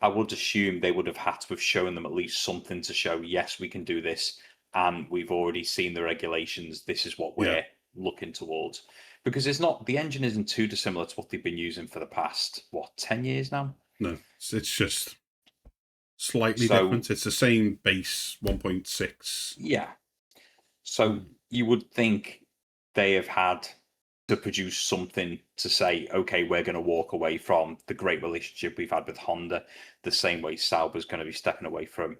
I would assume they would have had to have shown them at least something to show, yes, we can do this. And we've already seen the regulations. This is what we're looking towards. Because it's not, the engine isn't too dissimilar to what they've been using for the past, 10 years now? No, it's just slightly different. It's the same base 1.6. Yeah. So you would think they have had to produce something to say, okay, we're going to walk away from the great relationship we've had with Honda, the same way Sauber's going to be stepping away from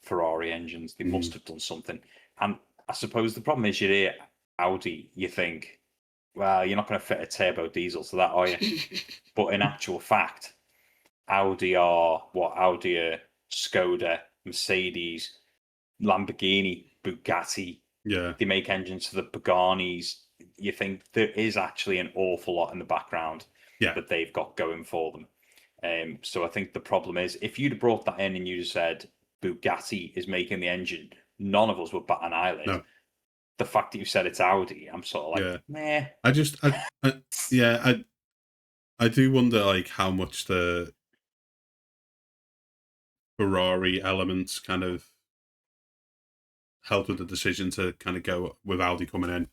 Ferrari engines. They must have done something. And I suppose the problem is, you hear Audi, you think, well, you're not going to fit a turbo diesel to that, are you? But in actual fact, Audi are Skoda, Mercedes, Lamborghini, Bugatti. Yeah. They make engines for the Pagani's. You think there is actually an awful lot in the background that they've got going for them. So I think the problem is, if you'd have brought that in and you'd have said Bugatti is making the engine, none of us would bat an eyelid. No. The fact that you said it's Audi, I'm sort of like, meh. I do wonder like how much the Ferrari elements kind of helped with the decision to kind of go with Audi coming in.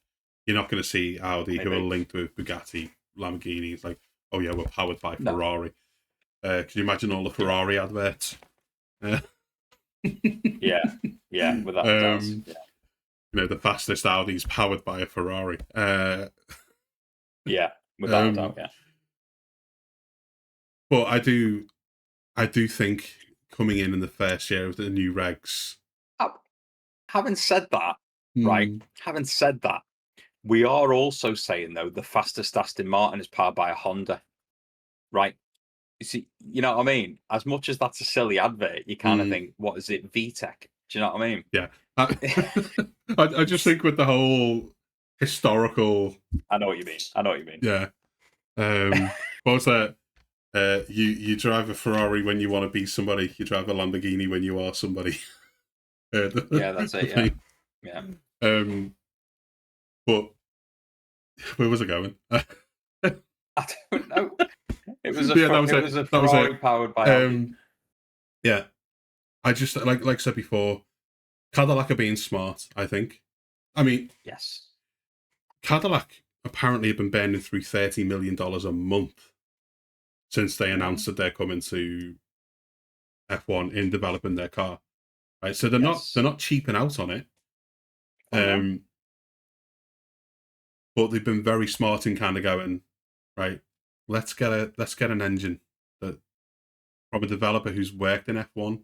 You're not going to see Audi who are Maybe. linked with Bugatti, Lamborghini. It's like, oh yeah, we're powered by No. Ferrari. Could you imagine all the Ferrari adverts? Yeah, without a doubt. Yeah. The fastest Audi's powered by a Ferrari. Yeah, without a doubt. Yeah. But I do think coming in the first year of the new regs. Having said that, right? Having said that, we are also saying though the fastest Aston Martin is powered by a Honda, right? You see, you know what I mean? As much as that's a silly advert, you kind of think, what is it, VTEC? Do you know what I mean? Yeah. I just think with the whole historical. I know what you mean. Yeah. What was that? You drive a Ferrari when you want to be somebody. You drive a Lamborghini when you are somebody. Yeah, that's it. Yeah. But where was I going? I don't know. It was a Ferrari powered by. Yeah, I just like I said before, Cadillac are being smart. I think. I mean, yes. Cadillac apparently have been burning through $30 million a month since they announced that they're coming to F1 in developing their car. Right, so they're not cheaping out on it. But they've been very smart in kind of going, right, let's get an engine that from a developer who's worked in F1,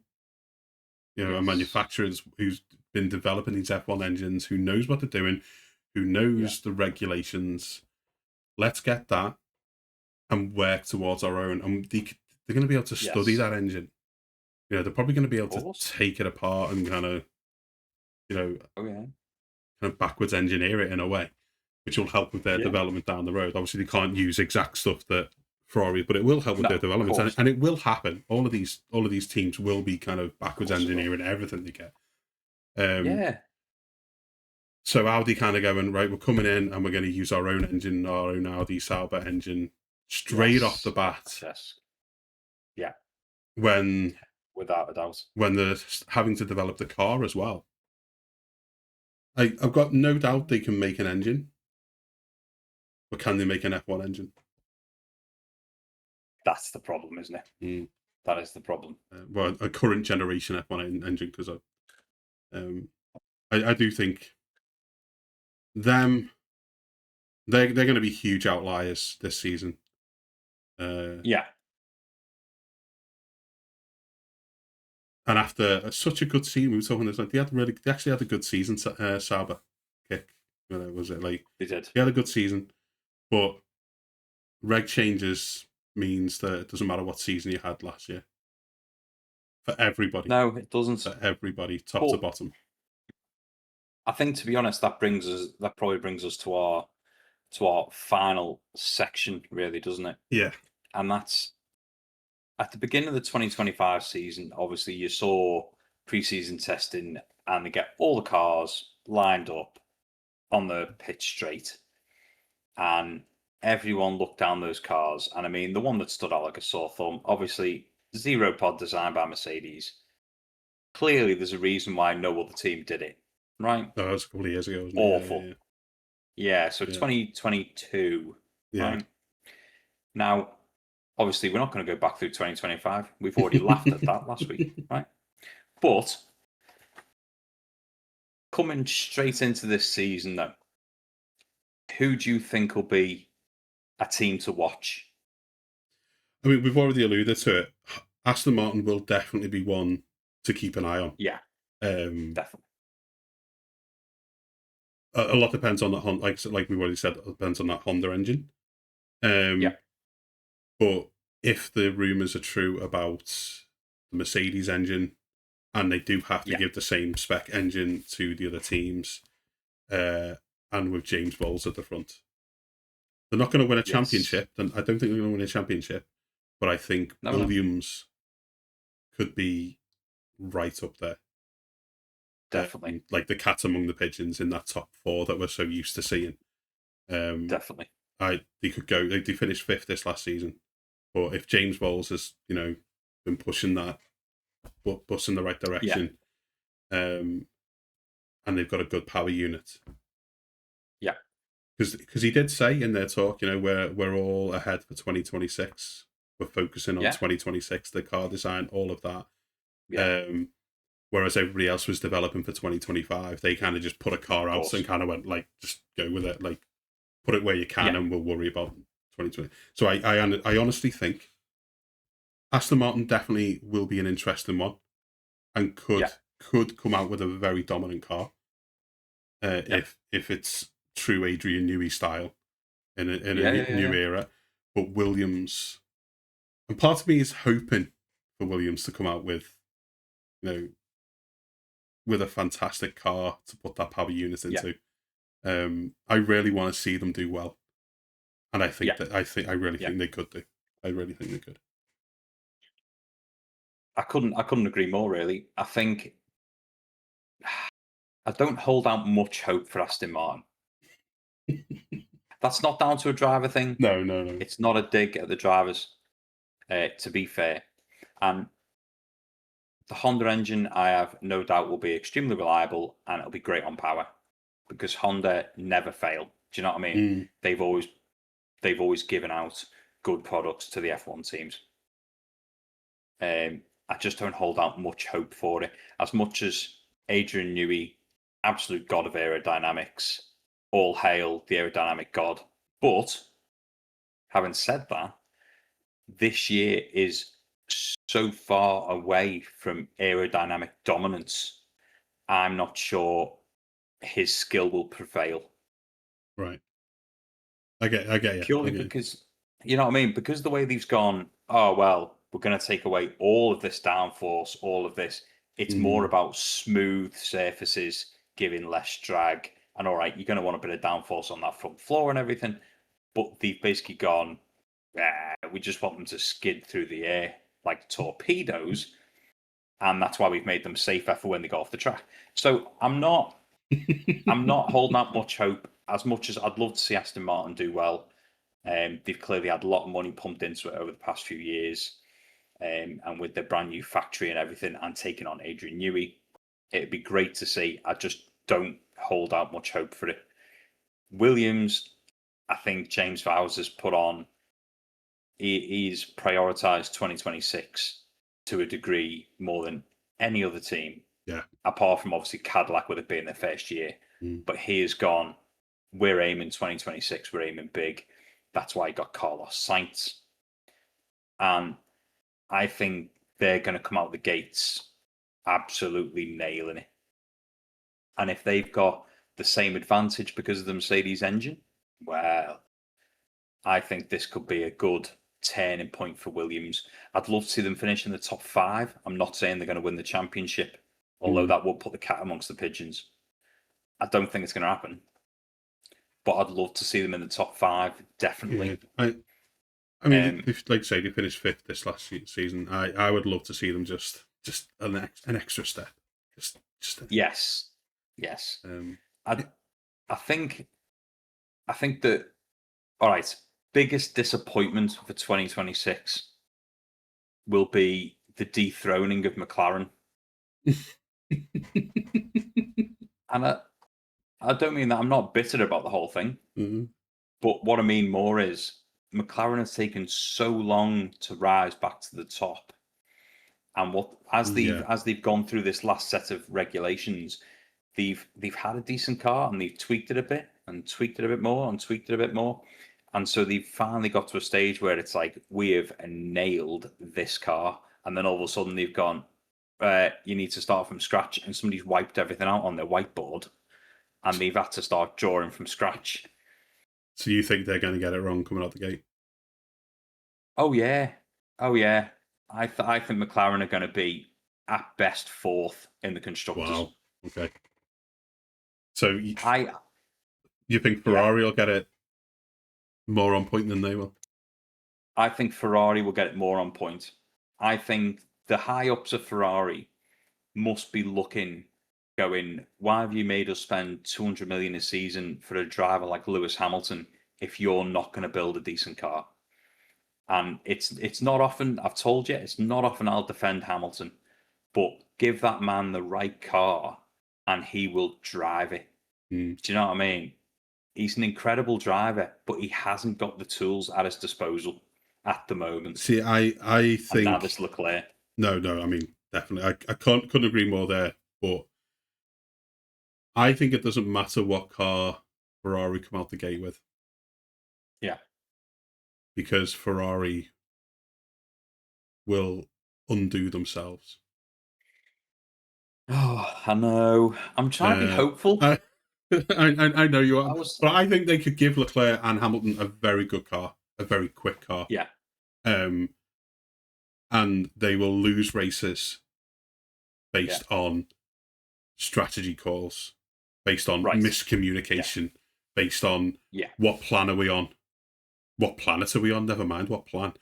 a manufacturer who's been developing these F1 engines, who knows what they're doing, who knows the regulations. Let's get that and work towards our own. And they're going to be able to study that engine. They're probably going to be able to take it apart and kind of, kind of backwards engineer it in a way, which will help with their development down the road. Obviously, they can't use exact stuff that Ferrari, but it will help with their development, and it will happen. All of these teams will be kind of backwards engineering everything they get. So Audi kind of going, right, we're coming in and we're going to use our own engine, our own Audi Sauber engine, straight off the bat. Yes. Yeah. Without a doubt. When they're having to develop the car as well. I've got no doubt they can make an engine. But can they make an F1 engine? That's the problem, isn't it? That is the problem. Well, a current generation F1 engine, because I do think they're going to be huge outliers this season. And after such a good season, we were talking this, like they actually had a good season. Sauber kick, was it like they did? They had a good season, but reg changes means that it doesn't matter what season you had last year for everybody. No, it doesn't. For everybody, top to bottom. I think, to be honest, that probably brings us to our final section, really, doesn't it? Yeah, and that's. At the beginning of the 2025 season, obviously you saw pre-season testing and they get all the cars lined up on the pitch straight. And everyone looked down those cars. And I mean, the one that stood out like a sore thumb, obviously, Zero Pod designed by Mercedes. Clearly, there's a reason why no other team did it, right? That was a couple of years ago, wasn't it? Awful. Yeah, so 2022, right? Now, obviously, we're not going to go back through 2025. We've already laughed at that last week, right? But coming straight into this season, though, who do you think will be a team to watch? I mean, we've already alluded to it. Aston Martin will definitely be one to keep an eye on. Yeah, definitely. A lot depends on that Honda, like we've already said, it depends on that Honda engine. But if the rumours are true about the Mercedes engine, and they do have to give the same spec engine to the other teams, and with James Bowles at the front, they're not going to win a championship. And I don't think they're going to win a championship, but I think Williams could be right up there. Definitely. Like the cat among the pigeons in that top four that we're so used to seeing. Definitely. They could go. They finished fifth this last season. But if James Bowles has, been pushing that bus in the right direction, and they've got a good power unit, because he did say in their talk, we're all ahead for 2026. We're focusing on 2026, the car design, all of that. Yeah. Whereas everybody else was developing for 2025, they kind of just put a car out and kind of went like, just go with it, like put it where you can, and we'll worry about 2020. So I honestly think Aston Martin definitely will be an interesting one, and could come out with a very dominant car if it's true Adrian Newey style in a new era. But Williams, and part of me is hoping for Williams to come out with, with a fantastic car to put that power unit into. I really want to see them do well, and I think I really think they could do. I really think they could. I couldn't agree more. Really, I think I don't hold out much hope for Aston Martin. That's not down to a driver thing. No. It's not a dig at the drivers. To be fair, and the Honda engine, I have no doubt, will be extremely reliable and it'll be great on power because Honda never fail. Do you know what I mean? They've always given out good products to the F1 teams. I just don't hold out much hope for it. As much as Adrian Newey, absolute god of aerodynamics, all hail the aerodynamic god. But having said that, this year is so far away from aerodynamic dominance. I'm not sure his skill will prevail. Right. I get you. Purely because, you know what I mean? Because the way they've gone, oh, well, we're going to take away all of this downforce, all of this. It's more about smooth surfaces, giving less drag. And all right, you're going to want a bit of downforce on that front floor and everything. But they've basically gone, we just want them to skid through the air like torpedoes. And that's why we've made them safer for when they go off the track. So I'm not holding out much hope, as much as I'd love to see Aston Martin do well. They've clearly had a lot of money pumped into it over the past few years. And with their brand new factory and everything, and taking on Adrian Newey, it'd be great to see. I just don't hold out much hope for it. Williams, I think James Vowles has put on. He's prioritised 2026 to a degree more than any other team. Yeah. Apart from obviously Cadillac with it being their first year. But he has gone, we're aiming 2026, we're aiming big. That's why he got Carlos Sainz. And I think they're going to come out the gates absolutely nailing it. And if they've got the same advantage because of the Mercedes engine, well, I think this could be a good turning point for Williams. I'd love to see them finish in the top 5. I'm not saying they're going to win the championship, although that would put the cat amongst the pigeons. I don't think it's going to happen. But I'd love to see them in the top 5, definitely. Yeah. I mean, like I say, they finished 5th this last season. I would love to see them just an extra step. Just yes. I think that, all right, biggest disappointment for 2026 will be the dethroning of McLaren. And I don't mean that I'm not bitter about the whole thing, but what I mean more is McLaren has taken so long to rise back to the top, and as they've gone through this last set of regulations, they've had a decent car and they've tweaked it a bit and tweaked it a bit more and tweaked it a bit more, and so they've finally got to a stage where it's like, we have nailed this car, and then all of a sudden they've gone, you need to start from scratch, and somebody's wiped everything out on their whiteboard, and they've had to start drawing from scratch. So you think they're going to get it wrong coming out the gate? Oh yeah. I think McLaren are going to be at best 4th in the constructors. Wow. Okay. So you think Ferrari will get it more on point than they will? I think Ferrari will get it more on point. I think the high ups of Ferrari must be looking, going, why have you made us spend 200 million a season for a driver like Lewis Hamilton if you're not going to build a decent car? And it's not often, I've told you, it's not often I'll defend Hamilton, but give that man the right car and he will drive it. Do you know what I mean? He's an incredible driver, but he hasn't got the tools at his disposal at the moment. See, I And now think this Leclerc. no. I mean, definitely, I couldn't agree more there. But I think it doesn't matter what car Ferrari come out the gate with. Yeah. Because Ferrari will undo themselves. Oh, I know. I'm trying to be hopeful. I know you are, but I think they could give Leclerc and Hamilton a very good car, a very quick car. Yeah. And they will lose races based on strategy calls, based on miscommunication, based on what plan are we on, what planet are we on? Never mind what plan.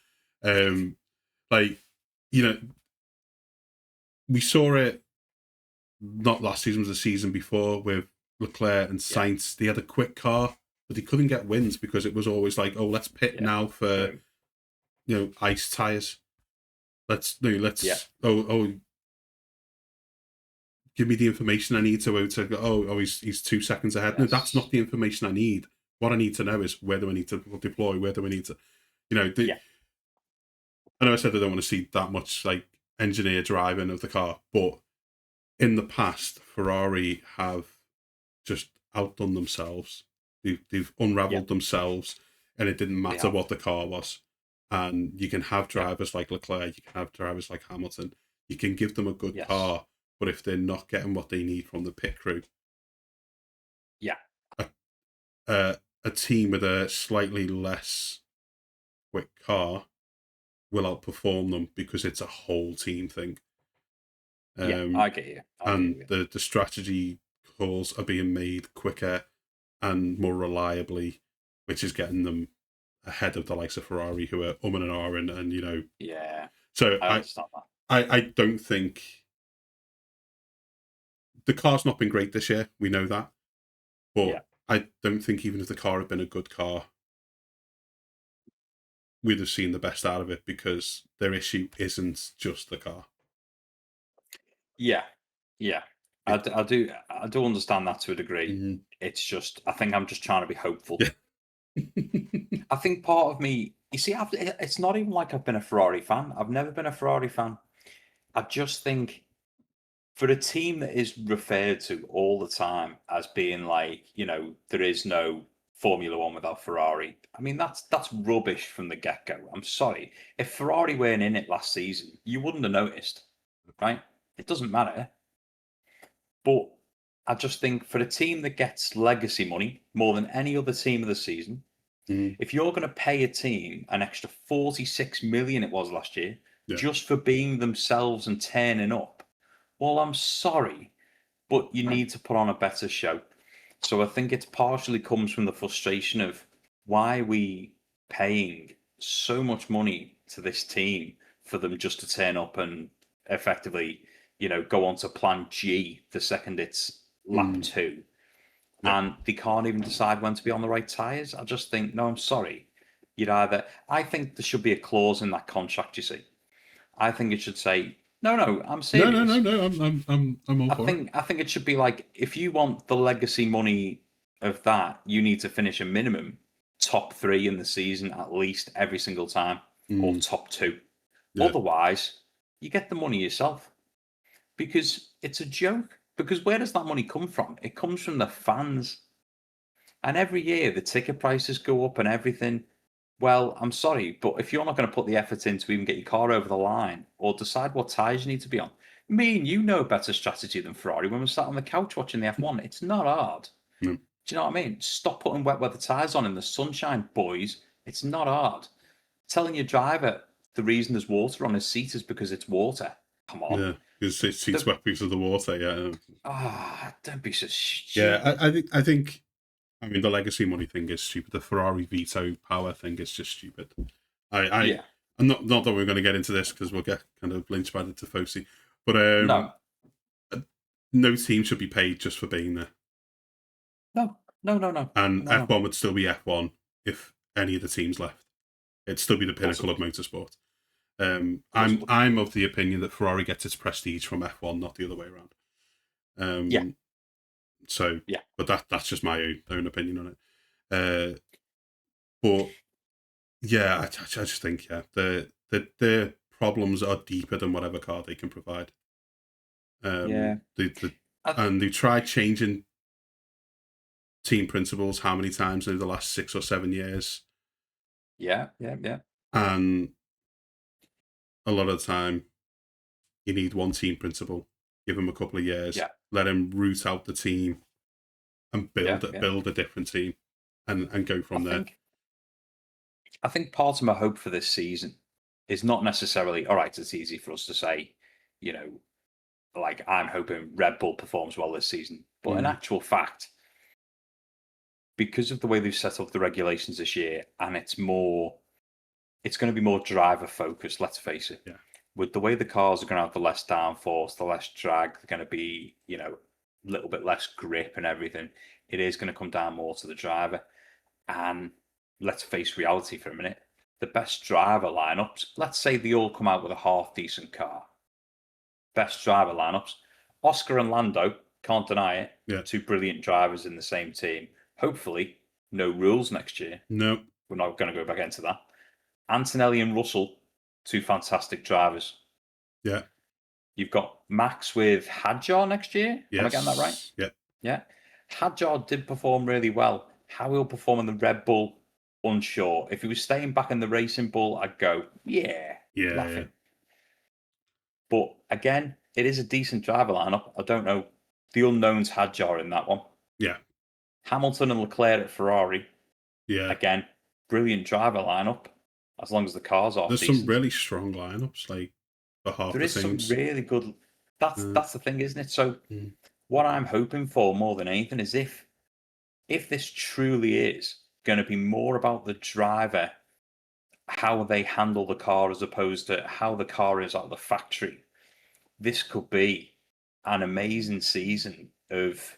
Like, you know, we saw it not last season, was the season before with Leclerc and Sainz. They had a quick car, but they couldn't get wins because it was always like, oh, let's pit now for ice tires. Let's give me the information I need to go, he's 2 seconds ahead. Yes. No, that's not the information I need. What I need to know is where do I need to deploy, where do I need to, I know I said I don't want to see that much like engineer driving of the car, but in the past, Ferrari have just outdone themselves. They've unraveled themselves, and it didn't matter what the car was. And you can have drivers like Leclerc, you can have drivers like Hamilton. You can give them a good car, but if they're not getting what they need from the pit crew, a team with a slightly less quick car will outperform them because it's a whole team thing. I get you. The strategy calls are being made quicker and more reliably, which is getting them ahead of the likes of Ferrari, who are and ahhing, and Yeah. So I understand that. I don't think the car's not been great this year. We know that, but I don't think even if the car had been a good car, we'd have seen the best out of it because their issue isn't just the car. Yeah. I do understand that to a degree. Mm-hmm. It's just, I think I'm just trying to be hopeful. Yeah. I think part of me, you see, it's not even like I've been a Ferrari fan. I've never been a Ferrari fan. I just think for a team that is referred to all the time as being like, there is no Formula One without Ferrari. I mean, that's rubbish from the get-go. I'm sorry. If Ferrari weren't in it last season, you wouldn't have noticed, right? It doesn't matter. But I just think for a team that gets legacy money more than any other team of the season, if you're going to pay a team an extra 46 million it was last year just for being themselves and turning up, well, I'm sorry, but you need to put on a better show. So I think it partially comes from the frustration of why are we paying so much money to this team for them just to turn up and effectively, go on to plan G the second it's lap 2. And they can't even decide when to be on the right tyres. I just think, no, I'm sorry. I think there should be a clause in that contract, you see. I think it should say, no, I'm serious. No, I'm all for it. I think it should be like, if you want the legacy money of that, you need to finish a minimum top 3 in the season at least every single time, or top 2. Yeah. Otherwise, you get the money yourself. Because it's a joke. Because where does that money come from? It comes from the fans. And every year the ticket prices go up and everything. Well, I'm sorry, but if you're not going to put the effort in to even get your car over the line or decide what tyres you need to be on, me and you know a better strategy than Ferrari when we're sat on the couch watching the F1. It's not hard. Do you know what I mean? Stop putting wet weather tyres on in the sunshine, boys. It's not hard. Telling your driver the reason there's water on his seat is because it's water. Come on. Yeah, because his seat's wet because of the water, don't be so stupid. Yeah, I think I mean, the legacy money thing is stupid. The Ferrari veto power thing is just stupid. I'm not that we're going to get into this because we'll get kind of lynched by the Tifosi, but no team should be paid just for being there. No. And F1 would still be F1 if any of the teams left. It'd still be the pinnacle of motorsport. I'm of the opinion that Ferrari gets its prestige from F1, not the other way around. So, but that's just my own opinion on it. But yeah, I just think their problems are deeper than whatever car they can provide. Yeah. The I, and they tried changing team principles how many times over the last 6 or 7 years, yeah, yeah, yeah, and a lot of the time you need one team principal. Give him a couple of years, yeah, let him root out the team, and yeah, build it, yeah. build a different team, and go I from there. think I think part of my hope for this season is not necessarily all right. It's easy for us to say, you know, like I'm hoping Red Bull performs well this season, but in Mm, actual fact, because of the way they've set up the regulations this year, and it's going to be more driver focused. Let's face it. yeah. With the way the cars are going to have the less downforce, the less drag, they're going to be, a little bit less grip and everything. It is going to come down more to the driver. And let's face reality for a minute. The best driver lineups, let's say they all come out with a half decent car. Best driver lineups, Oscar and Lando, can't deny it. Yeah. Two brilliant drivers in the same team. Hopefully, no rules next year. No. We're not going to go back into that. Antonelli and Russell, two fantastic drivers. Yeah. You've got Max with Hadjar next year. Yes. Am I getting that right? Yeah. Yeah. Hadjar did perform really well. How he'll perform in the Red Bull, unsure. If he was staying back in the Racing Bull, I'd go, yeah, Yeah. laughing. But again, it is a decent driver lineup. I don't know. The unknowns Hadjar in that one. Yeah. Hamilton and Leclerc at Ferrari. Yeah. Again, brilliant driver lineup. As long as the cars are There's decent. some really strong lineups, like for half There the is teams. some really good. That's the thing, isn't it? So Mm. what I'm hoping for more than anything is if this truly is going to be more about the driver, how they handle the car as opposed to how the car is out of the factory, this could be an amazing season of,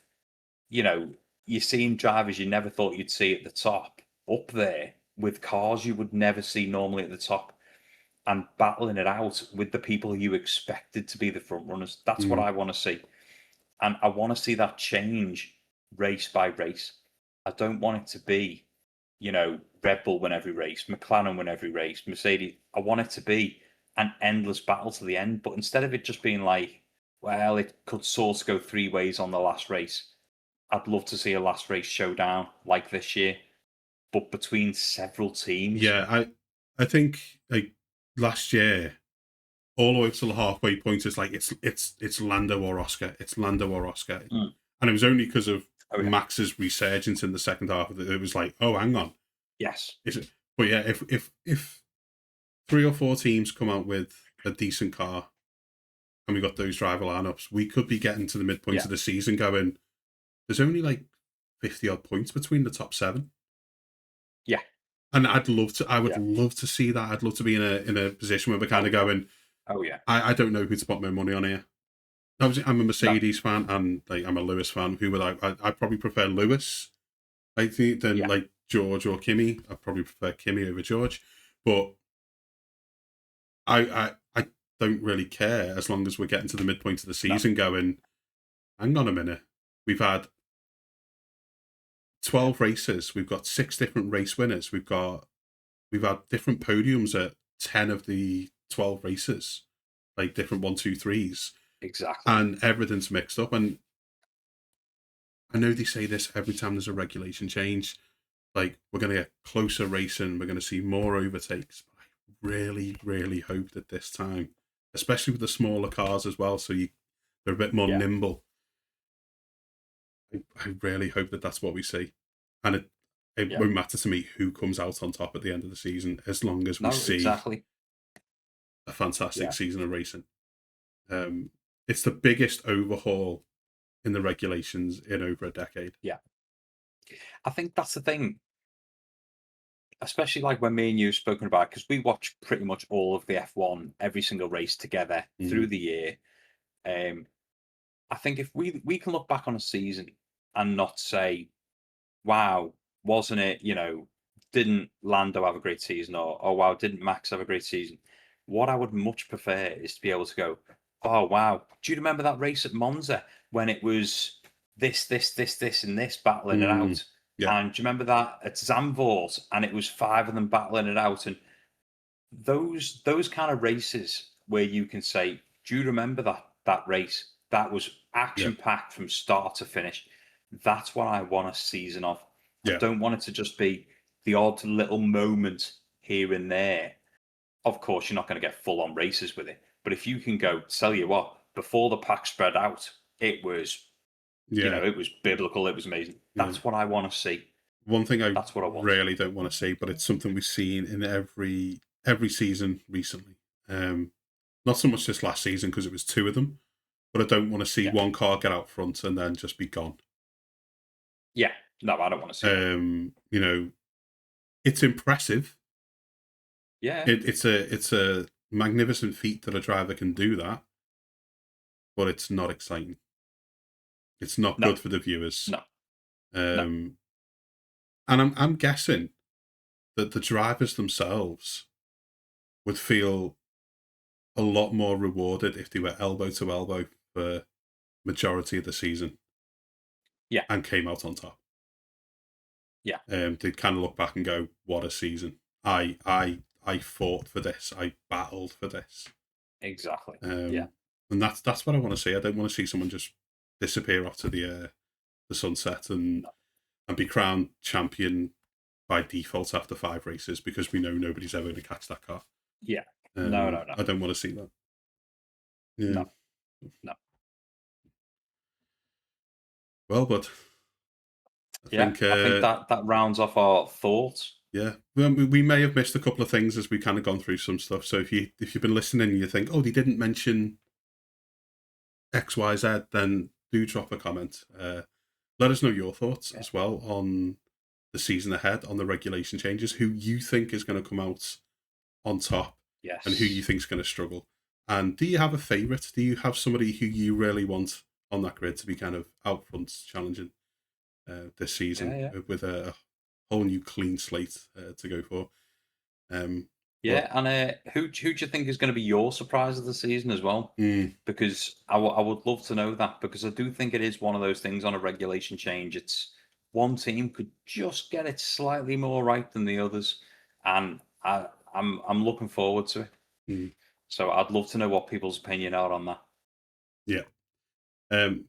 you're seeing drivers you never thought you'd see at the top up there with cars you would never see normally at the top and battling it out with the people you expected to be the front runners. That's what I want to see. And I want to see that change race by race. I don't want it to be, Red Bull win every race, McLaren win every race, Mercedes. I want it to be an endless battle to the end. But instead of it just being like, well, it could sort of go three ways on the last race, I'd love to see a last race showdown like this year, but between several teams. Yeah, I think like last year, all the way to the halfway point, it's like it's Lando or Oscar. It's Lando or Oscar. Mm. And it was only because of Oh, yeah. Max's resurgence in the second half that it was like, oh, hang on. Yes. But yeah, if 3 or 4 teams come out with a decent car and we got those driver lineups, we could be getting to the midpoint of the season going, there's only like 50 odd points between the top 7. Yeah. And I would love to see that. I'd love to be in a position where we're kind of going, oh yeah, I don't know who to put my money on here. I'm a Mercedes fan and like I'm a Lewis fan. Who would I probably prefer Lewis, I think, than like George or Kimi. I probably prefer Kimi over George, but I don't really care as long as we're getting to the midpoint of the season going, hang on a minute. We've had 12 races. We've got 6 different race winners. We've had different podiums at 10 of the 12 races, like different 1, 2, 3s. Exactly. And everything's mixed up. And I know they say this every time there's a regulation change. Like, we're going to get closer racing. We're going to see more overtakes. But I really, really hope that this time, especially with the smaller cars as well, so they're a bit more nimble. I really hope that that's what we see. And it won't matter to me who comes out on top at the end of the season, as long as we see a fantastic season of racing. It's the biggest overhaul in the regulations in over a decade. Yeah. I think that's the thing. Especially like when me and you have spoken about, because we watch pretty much all of the F1, every single race together through the year. I think if we can look back on a season and not say, wow, wasn't it, didn't Lando have a great season, or oh wow, didn't Max have a great season? What I would much prefer is to be able to go, oh wow, do you remember that race at Monza when it was this, and this battling it out? Yeah. And do you remember that at Zandvoort? And it was 5 of them battling it out. And those kind of races where you can say, "Do you remember that race? That was Yeah. action packed from start to finish." That's what I want a season of. I Yeah. don't want it to just be the odd little moment here and there. Of course, you're not going to get full on races with it, but if you can go, tell you what, before the pack spread out, it was, Yeah. it was biblical. It was amazing. Yeah. That's what I want to see. One thing I That's what I want. really don't want to see, but it's something we've seen in every season recently. Not so much this last season because it was 2 of them, but I don't want to see Yeah. one car get out front and then just be gone. Yeah. No, I don't want to see that. You know, it's impressive. Yeah. It's a magnificent feat that a driver can do that, but it's not exciting. It's not No. good for the viewers. No. And I'm guessing that the drivers themselves would feel a lot more rewarded if they were elbow to elbow for majority of the season. Yeah. And came out on top. Yeah. They kind of look back and go, "What a season! I fought for this. I battled for this." Exactly. And that's what I want to see. I don't want to see someone just disappear off to the sunset and be crowned champion by default after 5 races because we know nobody's ever going to catch that car. Yeah. No. I don't want to see that. Yeah. No. Well, but I think that rounds off our thoughts. Yeah, we may have missed a couple of things as we kind of gone through some stuff. So if you've been listening and you think, oh, they didn't mention X, Y, Z, then do drop a comment. Let us know your thoughts as well on the season ahead, on the regulation changes, who you think is going to come out on top, Yes, and who you think is going to struggle. And do you have a favourite? Do you have somebody who you really want on that grid to be kind of out front challenging this season with a whole new clean slate to go for? and who do you think is going to be your surprise of the season as well? Because I would love to know that, because I do think it is one of those things on a regulation change. It's one team could just get it slightly more right than the others, and I'm looking forward to it. So I'd love to know what people's opinion are on that. Yeah.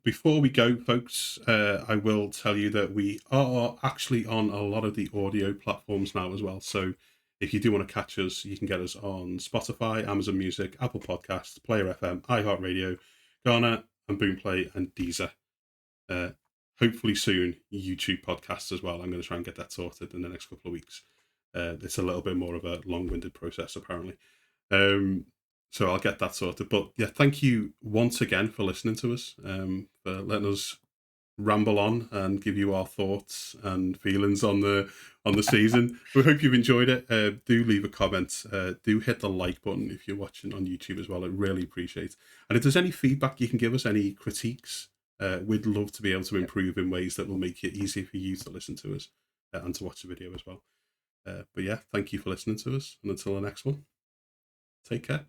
Before we go, folks, I will tell you that we are actually on a lot of the audio platforms now as well. So if you do want to catch us, you can get us on Spotify, Amazon Music, Apple Podcasts, Player FM, iHeartRadio, Ghana, and Boomplay, and Deezer. Hopefully soon, YouTube podcasts as well. I'm going to try and get that sorted in the next couple of weeks. It's a little bit more of a long-winded process, apparently. So I'll get that sorted. But yeah, thank you once again for listening to us, for letting us ramble on and give you our thoughts and feelings on the season. We hope you've enjoyed it. Do leave a comment. Do hit the like button if you're watching on YouTube as well. I really appreciate it. And if there's any feedback you can give us, any critiques, we'd love to be able to improve in ways that will make it easier for you to listen to us and to watch the video as well. But yeah, thank you for listening to us. And until the next one, take care.